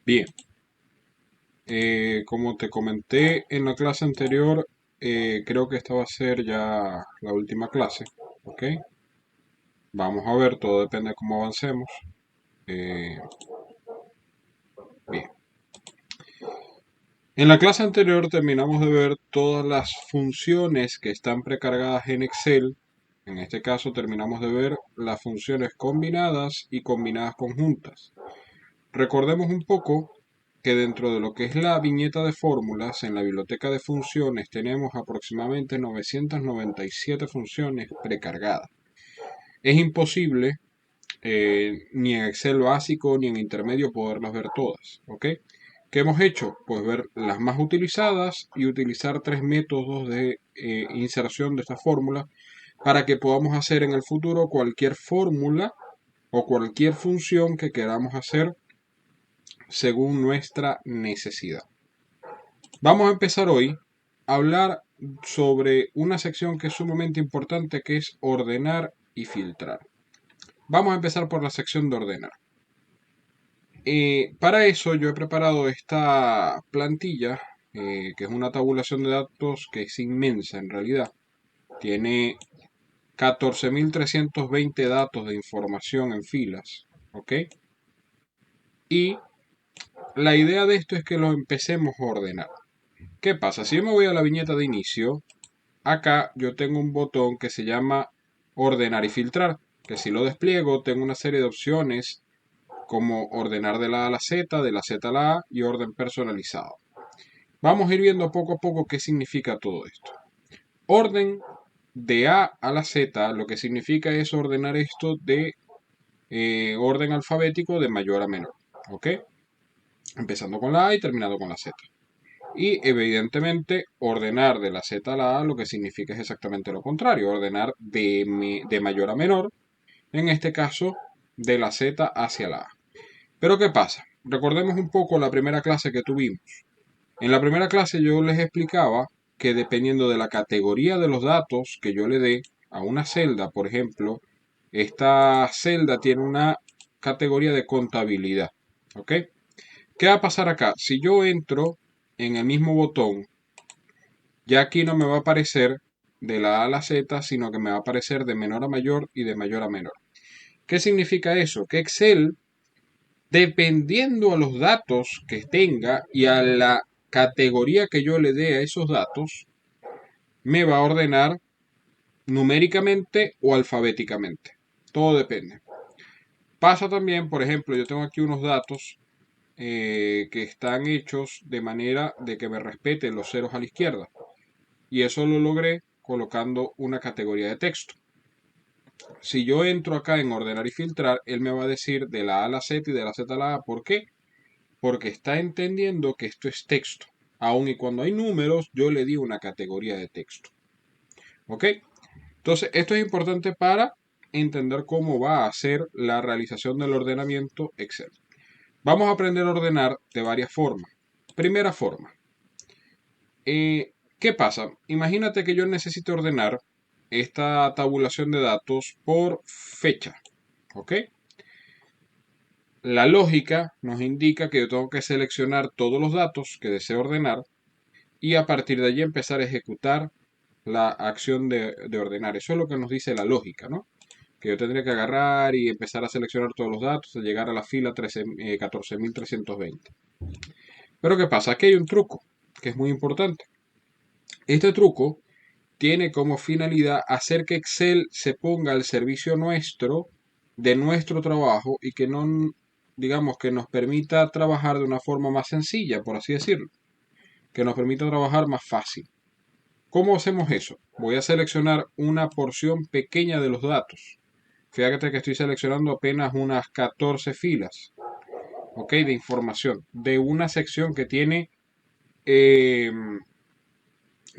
Bien, como te comenté en la clase anterior, creo que esta va a ser ya la última clase, ¿ok? Vamos a ver, todo depende de cómo avancemos. Eh, bien, en la clase anterior terminamos de ver todas las funciones que están precargadas en Excel. En este caso terminamos de ver las funciones combinadas y combinadas conjuntas. Recordemos un poco que dentro de lo que es la viñeta de fórmulas, en la biblioteca de funciones tenemos aproximadamente 997 funciones precargadas. Es imposible ni en Excel básico ni en intermedio poderlas ver todas, ¿ok? ¿Qué hemos hecho? Pues ver las más utilizadas y utilizar tres métodos de inserción de esta fórmula para que podamos hacer en el futuro cualquier fórmula o cualquier función que queramos hacer según nuestra necesidad. Vamos a empezar hoy a hablar sobre una sección que es sumamente importante, que es ordenar y filtrar. Vamos a empezar por la sección de ordenar. Para eso yo he preparado esta plantilla, que es una tabulación de datos que es inmensa en realidad. Tiene 14.320 datos de información en filas, ¿ok? Y la idea de esto es que lo empecemos a ordenar. ¿Qué pasa? Si yo me voy a la viñeta de inicio, acá yo tengo un botón que se llama ordenar y filtrar, que si lo despliego tengo una serie de opciones como ordenar de la A a la Z, de la Z a la A y orden personalizado. Vamos a ir viendo poco a poco qué significa todo esto. Orden de A a la Z, lo que significa es ordenar esto de orden alfabético de mayor a menor, ¿ok? Empezando con la A y terminando con la Z. Y evidentemente ordenar de la Z a la A lo que significa es exactamente lo contrario, ordenar de mayor a menor, en este caso de la Z hacia la A. Pero ¿qué pasa? Recordemos un poco la primera clase que tuvimos. En la primera clase yo les explicaba que dependiendo de la categoría de los datos que yo le dé a una celda, por ejemplo, esta celda tiene una categoría de contabilidad, ¿ok? ¿Qué va a pasar acá? Si yo entro en el mismo botón, ya aquí no me va a aparecer de la A a la Z, sino que me va a aparecer de menor a mayor y de mayor a menor. ¿Qué significa eso? Que Excel, dependiendo a los datos que tenga y a la categoría que yo le dé a esos datos, me va a ordenar numéricamente o alfabéticamente. Todo depende. Pasa también, por ejemplo, yo tengo aquí unos datos que están hechos de manera de que me respeten los ceros a la izquierda. Y eso lo logré colocando una categoría de texto. Si yo entro acá en ordenar y filtrar, él me va a decir de la A a la Z y de la Z a la A. ¿Por qué? Porque está entendiendo que esto es texto. Aun y cuando hay números, yo le di una categoría de texto. ¿Ok? Entonces, esto es importante para entender cómo va a ser la realización del ordenamiento Excel. Vamos a aprender a ordenar de varias formas. Primera forma. ¿Qué pasa? Imagínate que yo necesito ordenar esta tabulación de datos por fecha. ¿Ok? La lógica nos indica que yo tengo que seleccionar todos los datos que deseo ordenar y a partir de allí empezar a ejecutar la acción de ordenar. Eso es lo que nos dice la lógica, ¿no? Que yo tendría que agarrar y empezar a seleccionar todos los datos y llegar a la fila 14.320. Pero ¿qué pasa? Aquí hay un truco que es muy importante. Este truco tiene como finalidad hacer que Excel se ponga al servicio nuestro, de nuestro trabajo y que no, digamos, que nos permita trabajar de una forma más sencilla, por así decirlo, que nos permita trabajar más fácil. ¿Cómo hacemos eso? Voy a seleccionar una porción pequeña de los datos. Fíjate que estoy seleccionando apenas unas 14 filas, ¿ok? De información, de una sección que tiene eh,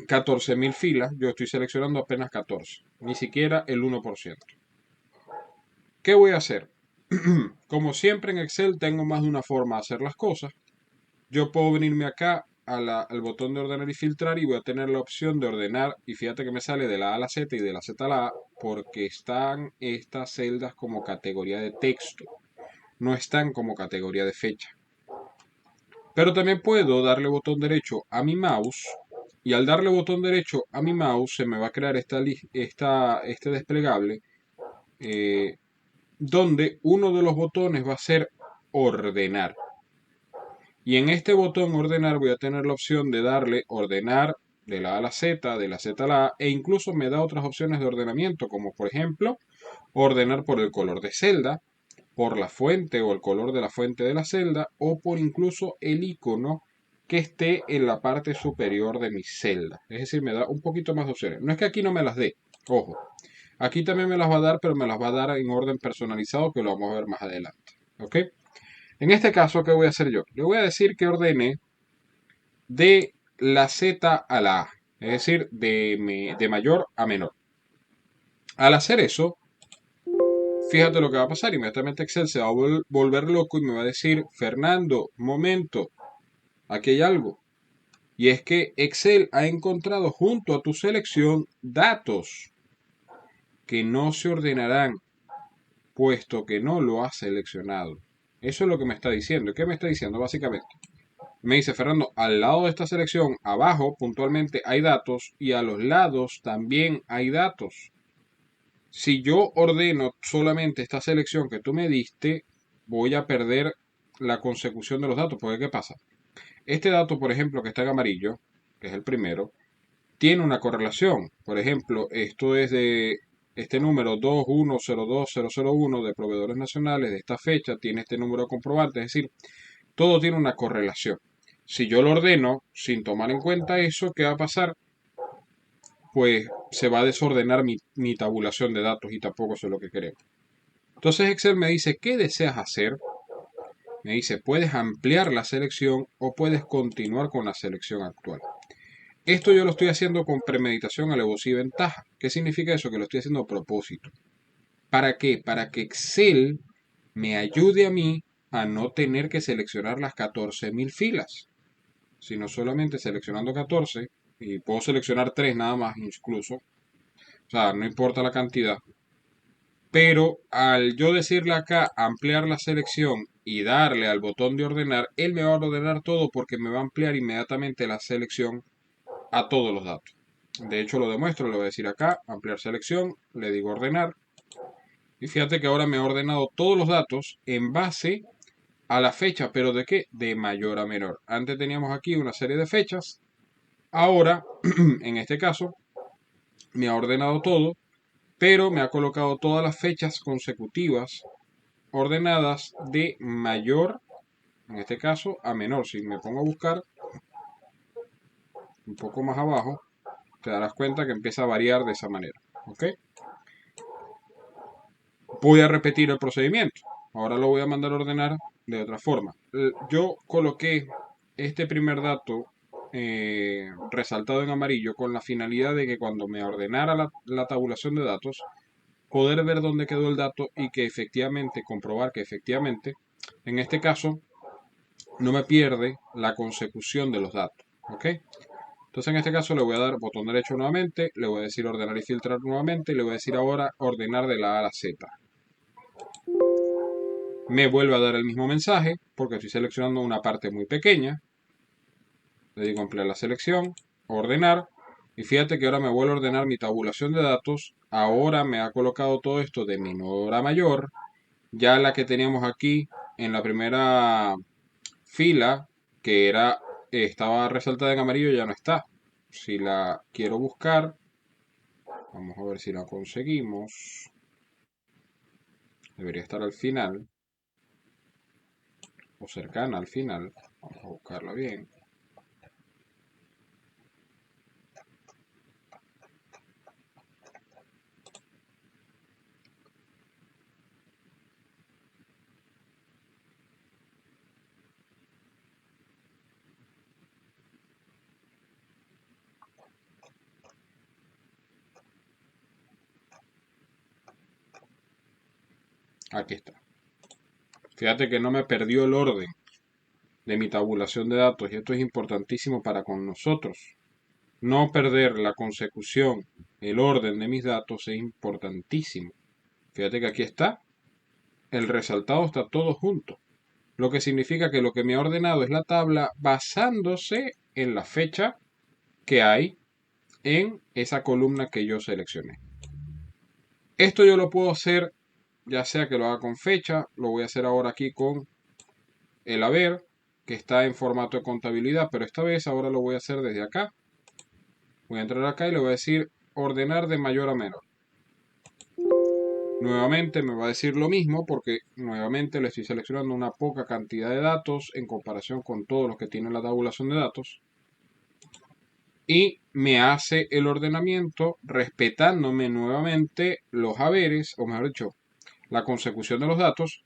14.000 filas, yo estoy seleccionando apenas 14, ni siquiera el 1%. ¿Qué voy a hacer? Como siempre en Excel tengo más de una forma de hacer las cosas. Yo puedo venirme acá al botón de ordenar y filtrar y voy a tener la opción de ordenar y fíjate que me sale de la A a la Z y de la Z a la A porque están estas celdas como categoría de texto, no están como categoría de fecha. Pero también puedo darle botón derecho a mi mouse y al darle botón derecho a mi mouse se me va a crear este desplegable donde uno de los botones va a ser ordenar. Y en este botón ordenar voy a tener la opción de darle ordenar de la A a la Z, de la Z a la A, e incluso me da otras opciones de ordenamiento, como por ejemplo ordenar por el color de celda, por la fuente o el color de la fuente de la celda, o por incluso el icono que esté en la parte superior de mi celda. Es decir, me da un poquito más de opciones. No es que aquí no me las dé, ojo. Aquí también me las va a dar, pero me las va a dar en orden personalizado, que lo vamos a ver más adelante. ¿Ok? En este caso, ¿qué voy a hacer yo? Le voy a decir que ordene de la Z a la A, es decir, de mayor a menor. Al hacer eso, fíjate lo que va a pasar. Inmediatamente Excel se va a volver loco y me va a decir, Fernando, momento, aquí hay algo. Y es que Excel ha encontrado junto a tu selección datos que no se ordenarán, puesto que no lo has seleccionado. Eso es lo que me está diciendo. ¿Qué me está diciendo? Básicamente, me dice Fernando, al lado de esta selección, abajo puntualmente hay datos y a los lados también hay datos. Si yo ordeno solamente esta selección que tú me diste, voy a perder la consecución de los datos. Porque ¿qué pasa? Este dato, por ejemplo, que está en amarillo, que es el primero, tiene una correlación. Por ejemplo, esto es de este número 2102001 de proveedores nacionales de esta fecha, tiene este número de comprobantes, es decir, todo tiene una correlación. Si yo lo ordeno sin tomar en cuenta eso, ¿qué va a pasar? Pues se va a desordenar mi tabulación de datos y tampoco eso es lo que queremos. Entonces Excel me dice, ¿qué deseas hacer? Me dice, puedes ampliar la selección o puedes continuar con la selección actual. Esto yo lo estoy haciendo con premeditación, alevosía y ventaja. ¿Qué significa eso? Que lo estoy haciendo a propósito. ¿Para qué? Para que Excel me ayude a mí a no tener que seleccionar las 14.000 filas, sino solamente seleccionando 14, y puedo seleccionar 3 nada más incluso, o sea, no importa la cantidad, pero al yo decirle acá ampliar la selección y darle al botón de ordenar, él me va a ordenar todo porque me va a ampliar inmediatamente la selección a todos los datos. De hecho lo demuestro, le voy a decir acá ampliar selección, le digo ordenar, y fíjate que ahora me ha ordenado todos los datos en base a la fecha, pero ¿de qué? De mayor a menor. Antes teníamos aquí una serie de fechas. Ahora, en este caso, me ha ordenado todo, pero me ha colocado todas las fechas consecutivas ordenadas de mayor, en este caso, a menor. Si me pongo a buscar un poco más abajo, te darás cuenta que empieza a variar de esa manera. ¿Ok? Voy a repetir el procedimiento. Ahora lo voy a mandar a ordenar de otra forma. Yo coloqué este primer dato resaltado en amarillo con la finalidad de que cuando me ordenara la tabulación de datos, poder ver dónde quedó el dato y que efectivamente, comprobar que efectivamente, en este caso, no me pierde la consecución de los datos. ¿Ok? Entonces en este caso le voy a dar botón derecho nuevamente, le voy a decir ordenar y filtrar nuevamente y le voy a decir ahora ordenar de la A a la Z. Me vuelve a dar el mismo mensaje porque estoy seleccionando una parte muy pequeña. Le digo ampliar la selección, ordenar. Y fíjate que ahora me vuelve a ordenar mi tabulación de datos. Ahora me ha colocado todo esto de menor a mayor. Ya la que teníamos aquí en la primera fila, que estaba resaltada en amarillo, ya no está. Si la quiero buscar, vamos a ver si la conseguimos. Debería estar al final o cercana al final. Vamos a buscarla bien. Aquí está. Fíjate que no me perdió el orden de mi tabulación de datos y esto es importantísimo para con nosotros. No perder la consecución, el orden de mis datos es importantísimo. Fíjate que aquí está, el resaltado está todo junto. lo que significa que lo que me ha ordenado es la tabla basándose en la fecha que hay en esa columna que yo seleccioné. Esto yo lo puedo hacer ya sea que lo haga con fecha, lo voy a hacer ahora aquí con el haber, que está en formato de contabilidad, pero esta vez ahora lo voy a hacer desde acá. Voy a entrar acá y le voy a decir ordenar de mayor a menor. Nuevamente me va a decir lo mismo porque nuevamente le estoy seleccionando una poca cantidad de datos en comparación con todos los que tienen la tabulación de datos. Y me hace el ordenamiento respetándome nuevamente los haberes, o mejor dicho, la consecución de los datos,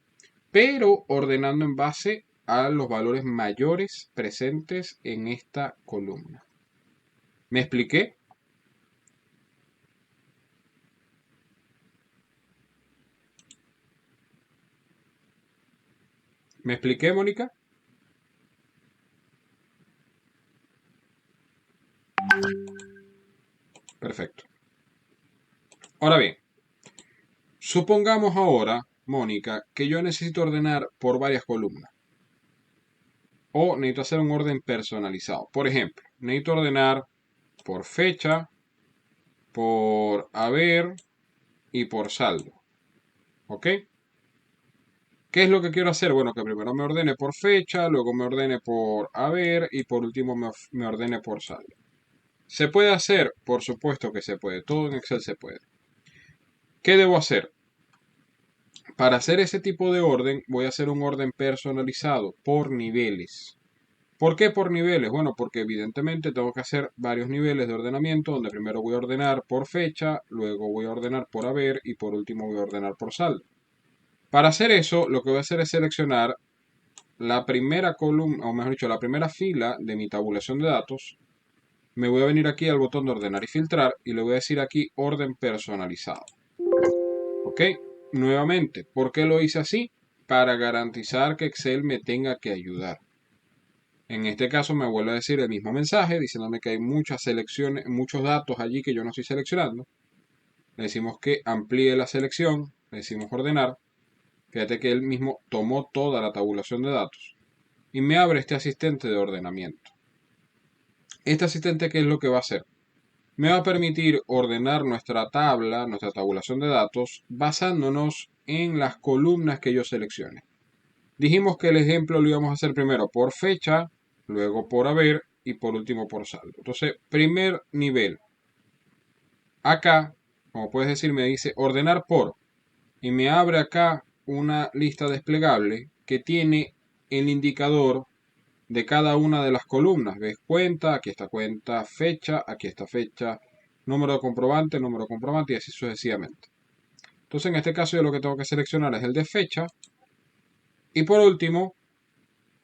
pero ordenando en base a los valores mayores presentes en esta columna. ¿Me expliqué? ¿Me expliqué, Mónica? Perfecto. Ahora bien, supongamos ahora, Mónica, que yo necesito ordenar por varias columnas. O necesito hacer un orden personalizado. Por ejemplo, necesito ordenar por fecha, por haber y por saldo. ¿Ok? ¿Qué es lo que quiero hacer? Bueno, que primero me ordene por fecha, luego me ordene por haber y por último me ordene por saldo. ¿Se puede hacer? Por supuesto que se puede. Todo en Excel se puede. ¿Qué debo hacer? Para hacer ese tipo de orden, voy a hacer un orden personalizado por niveles. ¿Por qué por niveles? Bueno, porque evidentemente tengo que hacer varios niveles de ordenamiento, donde primero voy a ordenar por fecha, luego voy a ordenar por haber y por último voy a ordenar por saldo. Para hacer eso, lo que voy a hacer es seleccionar la primera columna, o mejor dicho, la primera fila de mi tabulación de datos. Me voy a venir aquí al botón de ordenar y filtrar y le voy a decir aquí orden personalizado. ¿Ok? Nuevamente, ¿por qué lo hice así? Para garantizar que Excel me tenga que ayudar. En este caso me vuelve a decir el mismo mensaje diciéndome que hay muchas selecciones, muchos datos allí que yo no estoy seleccionando. Le decimos que amplíe la selección, le decimos ordenar. Fíjate que él mismo tomó toda la tabulación de datos y me abre este asistente de ordenamiento. Este asistente, ¿qué es lo que va a hacer? Me va a permitir ordenar nuestra tabla, nuestra tabulación de datos, basándonos en las columnas que yo seleccione. Dijimos que el ejemplo lo íbamos a hacer primero por fecha, luego por haber y por último por saldo. Entonces, primer nivel. Acá, como puedes decir, me dice ordenar por y me abre acá una lista desplegable que tiene el indicador de cada una de las columnas. ¿Ves? Cuenta, aquí está cuenta, fecha, aquí está fecha, número de comprobante y así sucesivamente. Entonces, en este caso yo lo que tengo que seleccionar es el de fecha y por último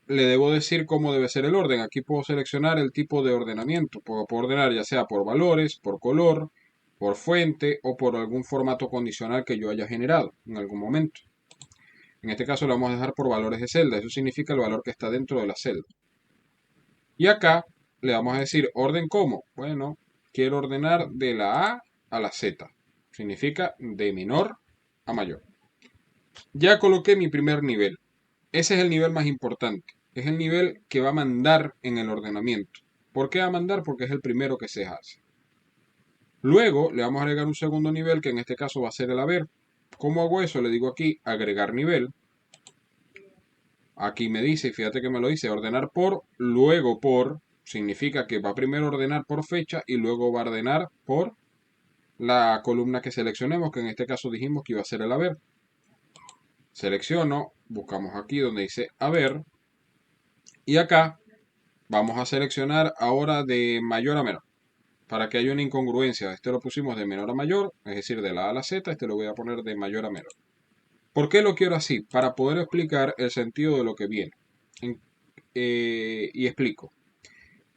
le debo decir cómo debe ser el orden. Aquí puedo seleccionar el tipo de ordenamiento. Puedo ordenar ya sea por valores, por color, por fuente o por algún formato condicional que yo haya generado en algún momento. En este caso lo vamos a dejar por valores de celda. Eso significa el valor que está dentro de la celda. Y acá le vamos a decir orden como. Bueno, quiero ordenar de la A a la Z. Significa de menor a mayor. Ya coloqué mi primer nivel. Ese es el nivel más importante. Es el nivel que va a mandar en el ordenamiento. ¿Por qué va a mandar? Porque es el primero que se hace. Luego le vamos a agregar un segundo nivel que en este caso va a ser el haber. ¿Cómo hago eso? Le digo aquí agregar nivel. Aquí me dice, fíjate que me lo dice, ordenar por, luego por. Significa que va a primero ordenar por fecha y luego va a ordenar por la columna que seleccionemos, que en este caso dijimos que iba a ser el haber. Selecciono, buscamos aquí donde dice haber y acá vamos a seleccionar ahora de mayor a menor, para que haya una incongruencia. Este lo pusimos de menor a mayor, es decir, de la A a la Z, este lo voy a poner de mayor a menor. ¿Por qué lo quiero así? Para poder explicar el sentido de lo que viene. Y explico.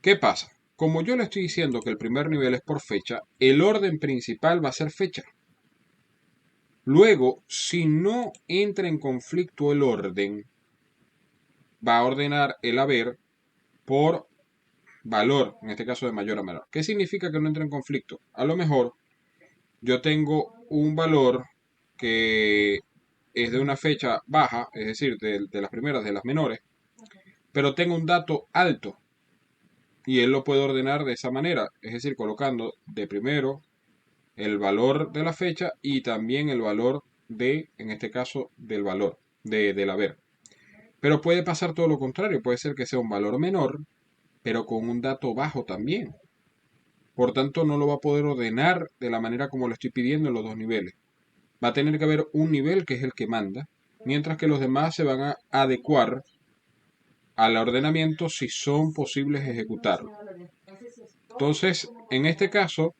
¿Qué pasa? Como yo le estoy diciendo que el primer nivel es por fecha, el orden principal va a ser fecha. Luego, si no entra en conflicto el orden, va a ordenar el haber por valor, en este caso de mayor a menor. ¿Qué significa que no entra en conflicto? A lo mejor yo tengo un valor que es de una fecha baja, es decir, de las primeras, de las menores, pero tengo un dato alto y él lo puede ordenar de esa manera, es decir, colocando de primero el valor de la fecha y también el valor de, en este caso, del valor del haber. Pero puede pasar todo lo contrario, puede ser que sea un valor menor, pero con un dato bajo también. Por tanto, no lo va a poder ordenar de la manera como lo estoy pidiendo en los dos niveles. Va a tener que haber un nivel que es el que manda, mientras que los demás se van a adecuar al ordenamiento si son posibles ejecutarlo. Entonces, en este caso,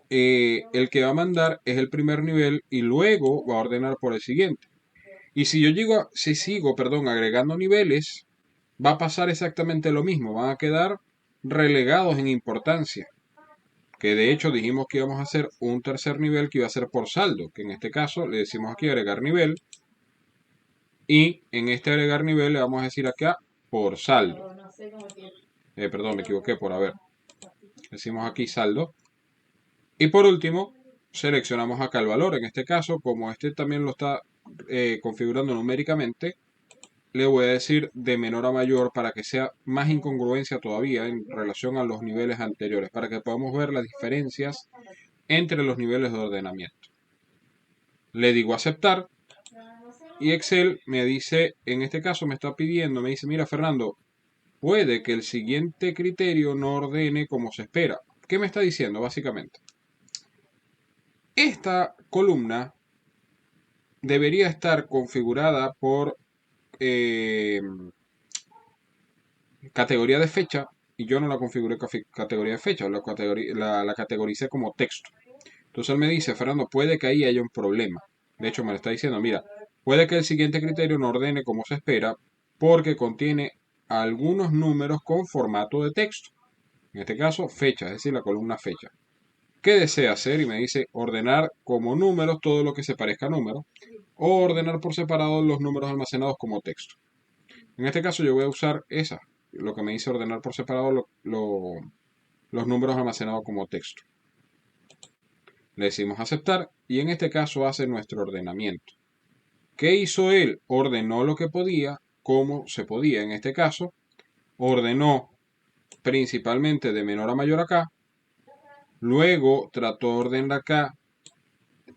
el que va a mandar es el primer nivel y luego va a ordenar por el siguiente. Y si yo sigo, agregando niveles, va a pasar exactamente lo mismo, van a quedar relegados en importancia. Que de hecho dijimos que íbamos a hacer un tercer nivel que iba a ser por saldo, que en este caso le decimos aquí agregar nivel, y en este agregar nivel le vamos a decir acá por saldo. Me equivoqué por haber. Decimos aquí saldo. Y por último, seleccionamos acá el valor. En este caso, como este también lo está configurando numéricamente, le voy a decir de menor a mayor para que sea más incongruencia todavía en relación a los niveles anteriores, para que podamos ver las diferencias entre los niveles de ordenamiento. Le digo aceptar y Excel me dice, en este caso me está pidiendo, me dice, mira Fernando, puede que el siguiente criterio no ordene como se espera. ¿Qué me está diciendo básicamente? Esta columna debería estar configurada por categoría de fecha y yo no la configuré categoría de fecha, la categoricé como texto. Entonces él me dice, Fernando, puede que ahí haya un problema. De hecho, me lo está diciendo, mira, puede que el siguiente criterio no ordene como se espera porque contiene algunos números con formato de texto. En este caso, fecha, es decir, la columna fecha. ¿Qué desea hacer? Y me dice ordenar como números todo lo que se parezca a números o ordenar por separado los números almacenados como texto. En este caso yo voy a usar esa, lo que me dice ordenar por separado los números almacenados como texto. Le decimos aceptar y en este caso hace nuestro ordenamiento. ¿Qué hizo él? Ordenó lo que podía, como se podía en este caso. Ordenó principalmente de menor a mayor acá. Luego trató de ordenar acá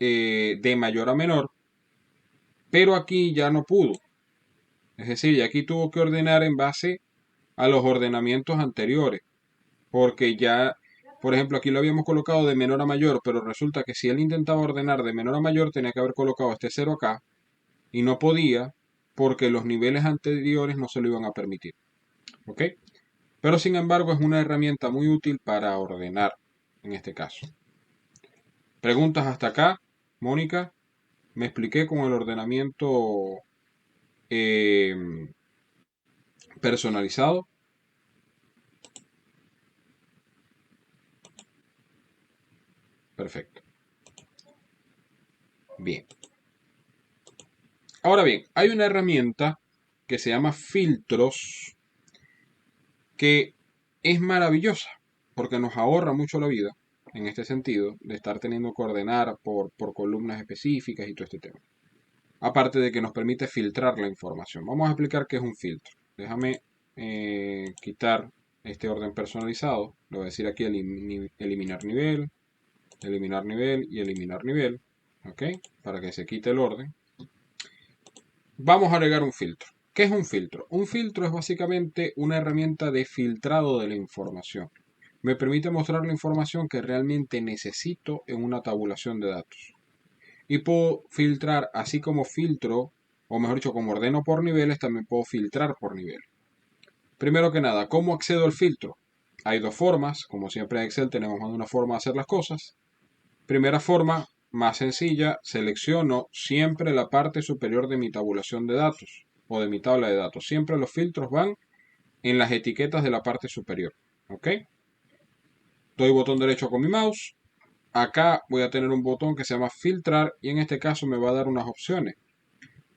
de mayor a menor. Pero aquí ya no pudo. Es decir, ya aquí tuvo que ordenar en base a los ordenamientos anteriores. Porque ya, por ejemplo, aquí lo habíamos colocado de menor a mayor, pero resulta que si él intentaba ordenar de menor a mayor, tenía que haber colocado este 0 acá, y no podía porque los niveles anteriores no se lo iban a permitir. ¿Ok? Pero sin embargo es una herramienta muy útil para ordenar en este caso. ¿Preguntas hasta acá, Mónica? Me expliqué con el ordenamiento eh, personalizado. Perfecto. Bien. Ahora bien, hay una herramienta que se llama filtros que es maravillosa porque nos ahorra mucho la vida en este sentido de estar teniendo que ordenar por columnas específicas y todo este tema. Aparte de que nos permite filtrar la información. Vamos a explicar qué es un filtro. Déjame quitar este orden personalizado. Le voy a decir aquí eliminar nivel, eliminar nivel y eliminar nivel. ¿Ok? Para que se quite el orden. Vamos a agregar un filtro. ¿Qué es un filtro? Un filtro es básicamente una herramienta de filtrado de la información. Me permite mostrar la información que realmente necesito en una tabulación de datos. Y puedo filtrar, así como filtro, o mejor dicho, como ordeno por niveles, también puedo filtrar por nivel. Primero que nada, ¿cómo accedo al filtro? Hay dos formas, como siempre en Excel tenemos más de una forma de hacer las cosas. Primera forma, más sencilla, selecciono siempre la parte superior de mi tabulación de datos o de mi tabla de datos. Siempre los filtros van en las etiquetas de la parte superior. ¿Ok? Doy botón derecho con mi mouse. Acá voy a tener un botón que se llama filtrar y en este caso me va a dar unas opciones.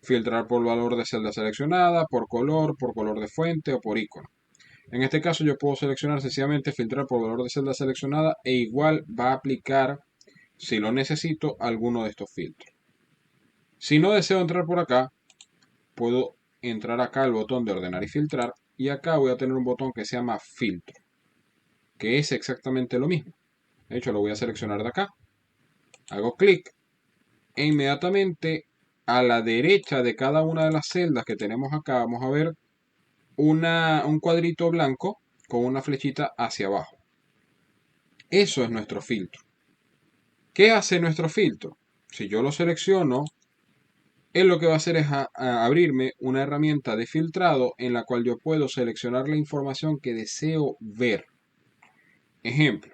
Filtrar por valor de celda seleccionada, por color de fuente o por icono. En este caso yo puedo seleccionar sencillamente filtrar por valor de celda seleccionada e igual va a aplicar, si lo necesito, alguno de estos filtros. Si no deseo entrar por acá, puedo entrar acá al botón de ordenar y filtrar, y acá voy a tener un botón que se llama filtro, que es exactamente lo mismo. De hecho, lo voy a seleccionar de acá. Hago clic e inmediatamente a la derecha de cada una de las celdas que tenemos acá vamos a ver un cuadrito blanco con una flechita hacia abajo. Eso es nuestro filtro. ¿Qué hace nuestro filtro? Si yo lo selecciono, él lo que va a hacer es a abrirme una herramienta de filtrado en la cual yo puedo seleccionar la información que deseo ver. Ejemplo,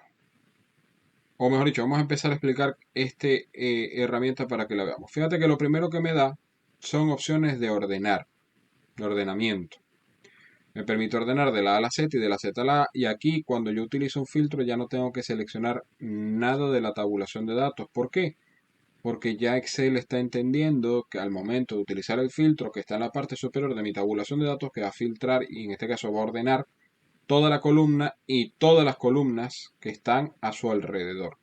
o mejor dicho, vamos a empezar a explicar esta herramienta para que la veamos. Fíjate que lo primero que me da son opciones de ordenar, de ordenamiento. Me permite ordenar de la A a la Z y de la Z a la A, y aquí cuando yo utilizo un filtro ya no tengo que seleccionar nada de la tabulación de datos. ¿Por qué? Porque ya Excel está entendiendo que al momento de utilizar el filtro que está en la parte superior de mi tabulación de datos, que va a filtrar y en este caso va a ordenar toda la columna y todas las columnas que están a su alrededor.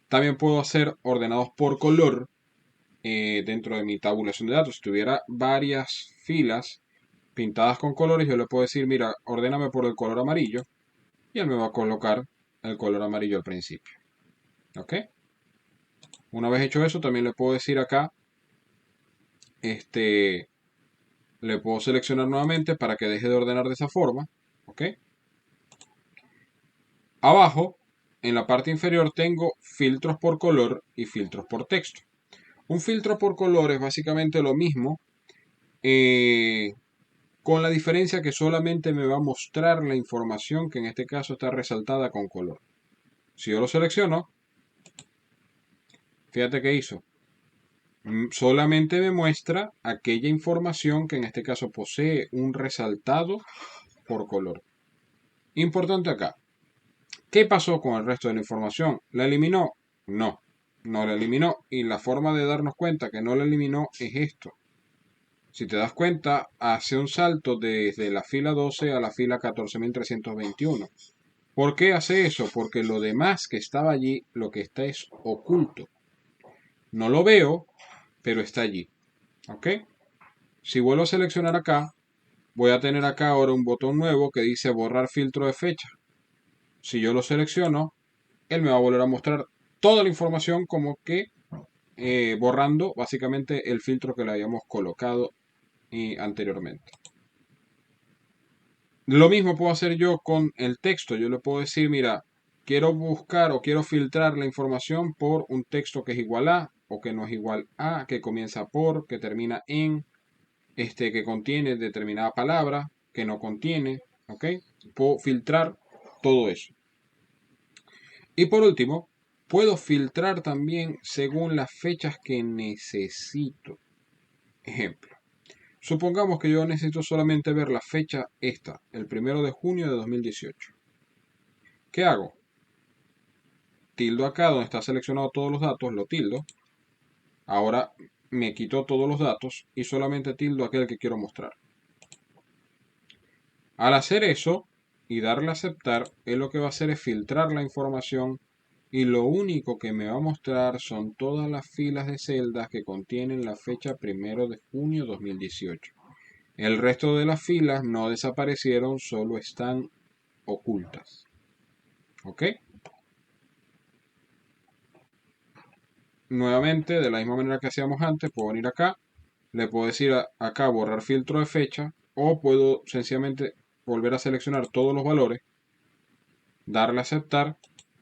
También puedo hacer ordenados por color dentro de mi tabulación de datos. Si tuviera varias filas pintadas con colores, yo le puedo decir, mira, ordéname por el color amarillo, y él me va a colocar el color amarillo al principio. ¿Ok? Una vez hecho eso, también le puedo decir acá, le puedo seleccionar nuevamente para que deje de ordenar de esa forma. ¿Ok? Abajo, en la parte inferior, tengo filtros por color y filtros por texto. Un filtro por color es básicamente lo mismo, con la diferencia que solamente me va a mostrar la información que en este caso está resaltada con color. Si yo lo selecciono, fíjate qué hizo. Solamente me muestra aquella información que en este caso posee un resaltado por color. Importante acá. ¿Qué pasó con el resto de la información? ¿La eliminó? No, no la eliminó. Y la forma de darnos cuenta que no la eliminó es esto. Si te das cuenta, hace un salto desde la fila 12 a la fila 14.321. ¿Por qué hace eso? Porque lo demás que estaba allí, lo que está es oculto. No lo veo, pero está allí. ¿Ok? Si vuelvo a seleccionar acá, voy a tener acá ahora un botón nuevo que dice borrar filtro de fecha. Si yo lo selecciono, él me va a volver a mostrar toda la información como que borrando básicamente el filtro que le habíamos colocado anteriormente. Lo mismo puedo hacer yo con el texto. Yo le puedo decir, mira, quiero buscar o quiero filtrar la información por un texto que es igual a o que no es igual a, que comienza por, que termina en, que contiene determinada palabra, que no contiene, ¿ok? Puedo filtrar todo eso. Y por último, puedo filtrar también según las fechas que necesito. Ejemplo, supongamos que yo necesito solamente ver la fecha esta, el 1 de junio de 2018. ¿Qué hago? Tildo acá donde está seleccionado todos los datos, lo tildo. Ahora me quito todos los datos y solamente tildo aquel que quiero mostrar. Al hacer eso y darle a aceptar, él lo que va a hacer es filtrar la información, y lo único que me va a mostrar son todas las filas de celdas que contienen la fecha 1 de junio 2018. El resto de las filas no desaparecieron, solo están ocultas. ¿Ok? Nuevamente, de la misma manera que hacíamos antes, puedo venir acá, le puedo decir acá borrar filtro de fecha, o puedo sencillamente volver a seleccionar todos los valores, darle a aceptar,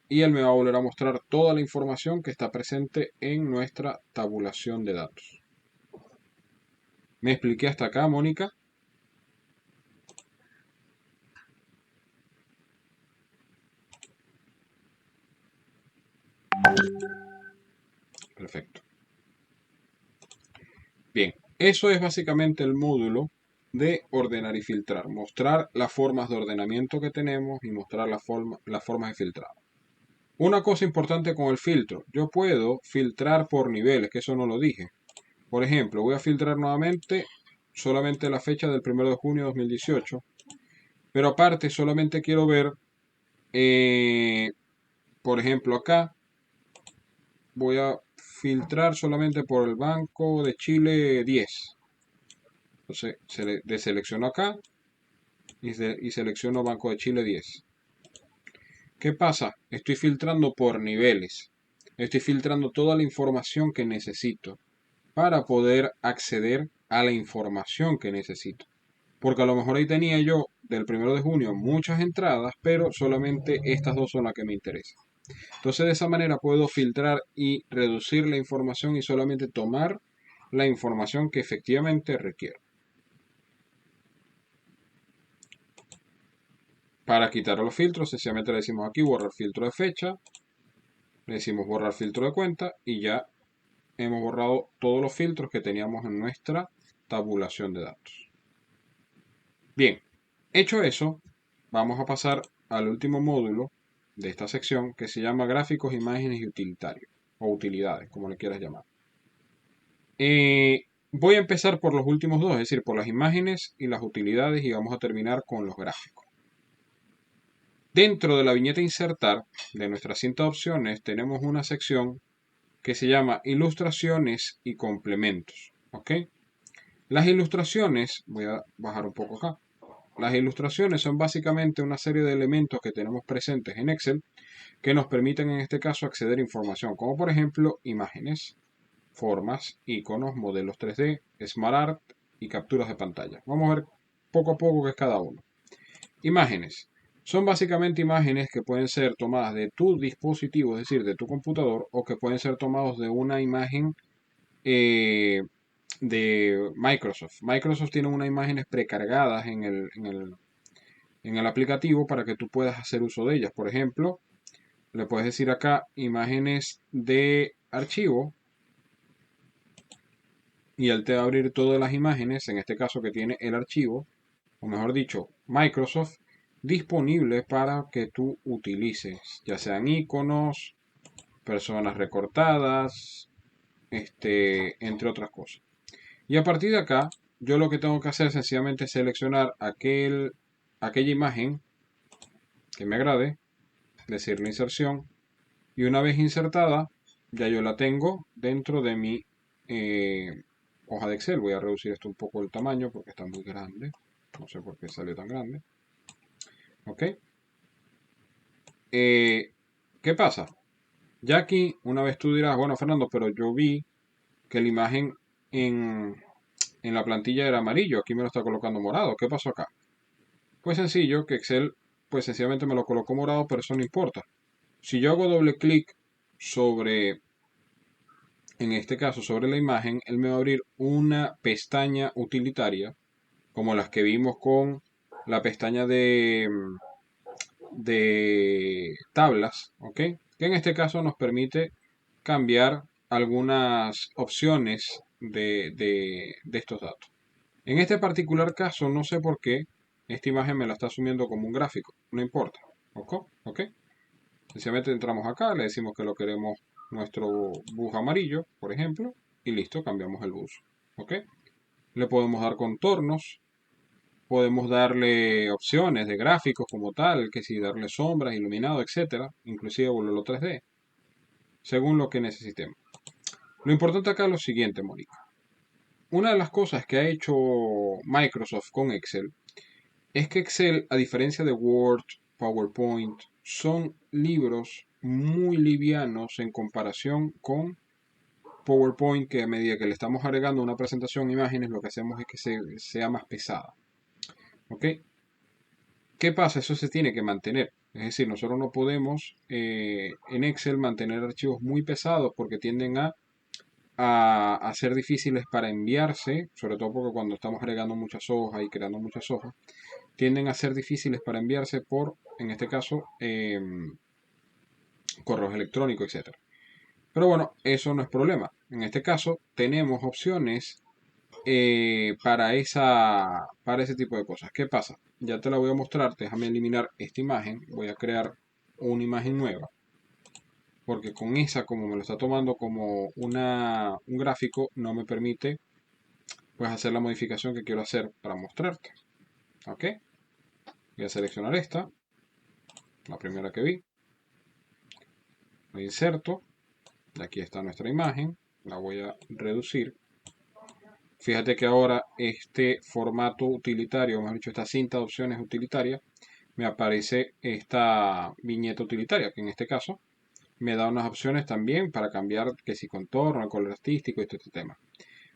y él me va a volver a mostrar toda la información que está presente en nuestra tabulación de datos. ¿Me expliqué hasta acá, Mónica? Perfecto. Bien, eso es básicamente el módulo de ordenar y filtrar. Mostrar las formas de ordenamiento que tenemos y mostrar las formas de filtrado. Una cosa importante con el filtro, yo puedo filtrar por niveles, que eso no lo dije. Por ejemplo, voy a filtrar nuevamente solamente la fecha del 1 de junio de 2018, pero aparte solamente quiero ver, por ejemplo, acá voy a filtrar solamente por el Banco de Chile 10. Entonces deselecciono acá y selecciono Banco de Chile 10. ¿Qué pasa? Estoy filtrando por niveles. Estoy filtrando toda la información que necesito para poder acceder a la información que necesito. Porque a lo mejor ahí tenía yo del 1 de junio muchas entradas, pero solamente estas dos son las que me interesan. Entonces de esa manera puedo filtrar y reducir la información y solamente tomar la información que efectivamente requiero. Para quitar los filtros, sencillamente le decimos aquí borrar filtro de fecha, le decimos borrar filtro de cuenta y ya hemos borrado todos los filtros que teníamos en nuestra tabulación de datos. Bien, hecho eso, vamos a pasar al último módulo de esta sección que se llama gráficos, imágenes y utilitarios, o utilidades, como le quieras llamar. Voy a empezar por los últimos dos, es decir, por las imágenes y las utilidades y vamos a terminar con los gráficos. Dentro de la viñeta insertar de nuestra cinta de opciones tenemos una sección que se llama ilustraciones y complementos. ¿Ok? Las ilustraciones, voy a bajar un poco acá. Las ilustraciones son básicamente una serie de elementos que tenemos presentes en Excel que nos permiten en este caso acceder a información, como por ejemplo imágenes, formas, iconos, modelos 3D, Smart Art y capturas de pantalla. Vamos a ver poco a poco qué es cada uno. Imágenes. Son básicamente imágenes que pueden ser tomadas de tu dispositivo, es decir, de tu computador, o que pueden ser tomados de una imagen de Microsoft. Microsoft tiene unas imágenes precargadas en el aplicativo para que tú puedas hacer uso de ellas. Por ejemplo, le puedes decir acá imágenes de archivo y él te va a abrir todas las imágenes, en este caso que tiene el archivo, o mejor dicho, Microsoft, disponibles para que tú utilices, ya sean iconos, personas recortadas, entre otras cosas. Y a partir de acá, yo lo que tengo que hacer es sencillamente seleccionar aquella imagen que me agrade, decirle inserción, y una vez insertada, ya yo la tengo dentro de mi hoja de Excel. Voy a reducir esto un poco el tamaño porque está muy grande. No sé por qué salió tan grande. ¿Ok? ¿Qué pasa? Ya aquí, una vez tú dirás, bueno, Fernando, pero yo vi que la imagen en la plantilla era amarillo, aquí me lo está colocando morado. ¿Qué pasó acá? Pues sencillo, que Excel, pues sencillamente me lo colocó morado, pero eso no importa. Si yo hago doble clic sobre, en este caso, sobre la imagen, él me va a abrir una pestaña utilitaria, como las que vimos con la pestaña de tablas, ¿ok? Que en este caso nos permite cambiar algunas opciones de estos datos. En este particular caso, no sé por qué esta imagen me la está asumiendo como un gráfico, no importa, ¿ok? ¿Ok? Sencillamente entramos acá, le decimos que lo queremos nuestro bus amarillo, por ejemplo, y listo, cambiamos el bus, ¿ok? Le podemos dar contornos, podemos darle opciones de gráficos como tal, que si darle sombras, iluminado, etcétera, inclusive volverlo 3D, según lo que necesitemos. Lo importante acá es lo siguiente, Mónica. Una de las cosas que ha hecho Microsoft con Excel es que Excel, a diferencia de Word, PowerPoint, son libros muy livianos en comparación con PowerPoint, que a medida que le estamos agregando una presentación, imágenes, lo que hacemos es que sea más pesada. ¿Ok? ¿Qué pasa? Eso se tiene que mantener. Es decir, nosotros no podemos en Excel mantener archivos muy pesados porque tienden a ser difíciles para enviarse, sobre todo porque cuando estamos agregando muchas hojas y creando muchas hojas, tienden a ser difíciles para enviarse por, en este caso, correos electrónicos, etcétera. Pero bueno, eso no es problema. En este caso, tenemos opciones para ese tipo de cosas. ¿Qué pasa? Ya te la voy a mostrar. Déjame eliminar esta imagen. Voy a crear una imagen nueva. Porque con esa, como me lo está tomando como un gráfico, no me permite pues hacer la modificación que quiero hacer para mostrarte. ¿Ok? Voy a seleccionar la primera que vi. Lo inserto. Aquí está nuestra imagen. La voy a reducir. Fíjate que ahora este formato utilitario, mejor dicho, esta cinta de opciones utilitaria, me aparece esta viñeta utilitaria, que en este caso me da unas opciones también para cambiar que si contorno, el color artístico y todo este tema.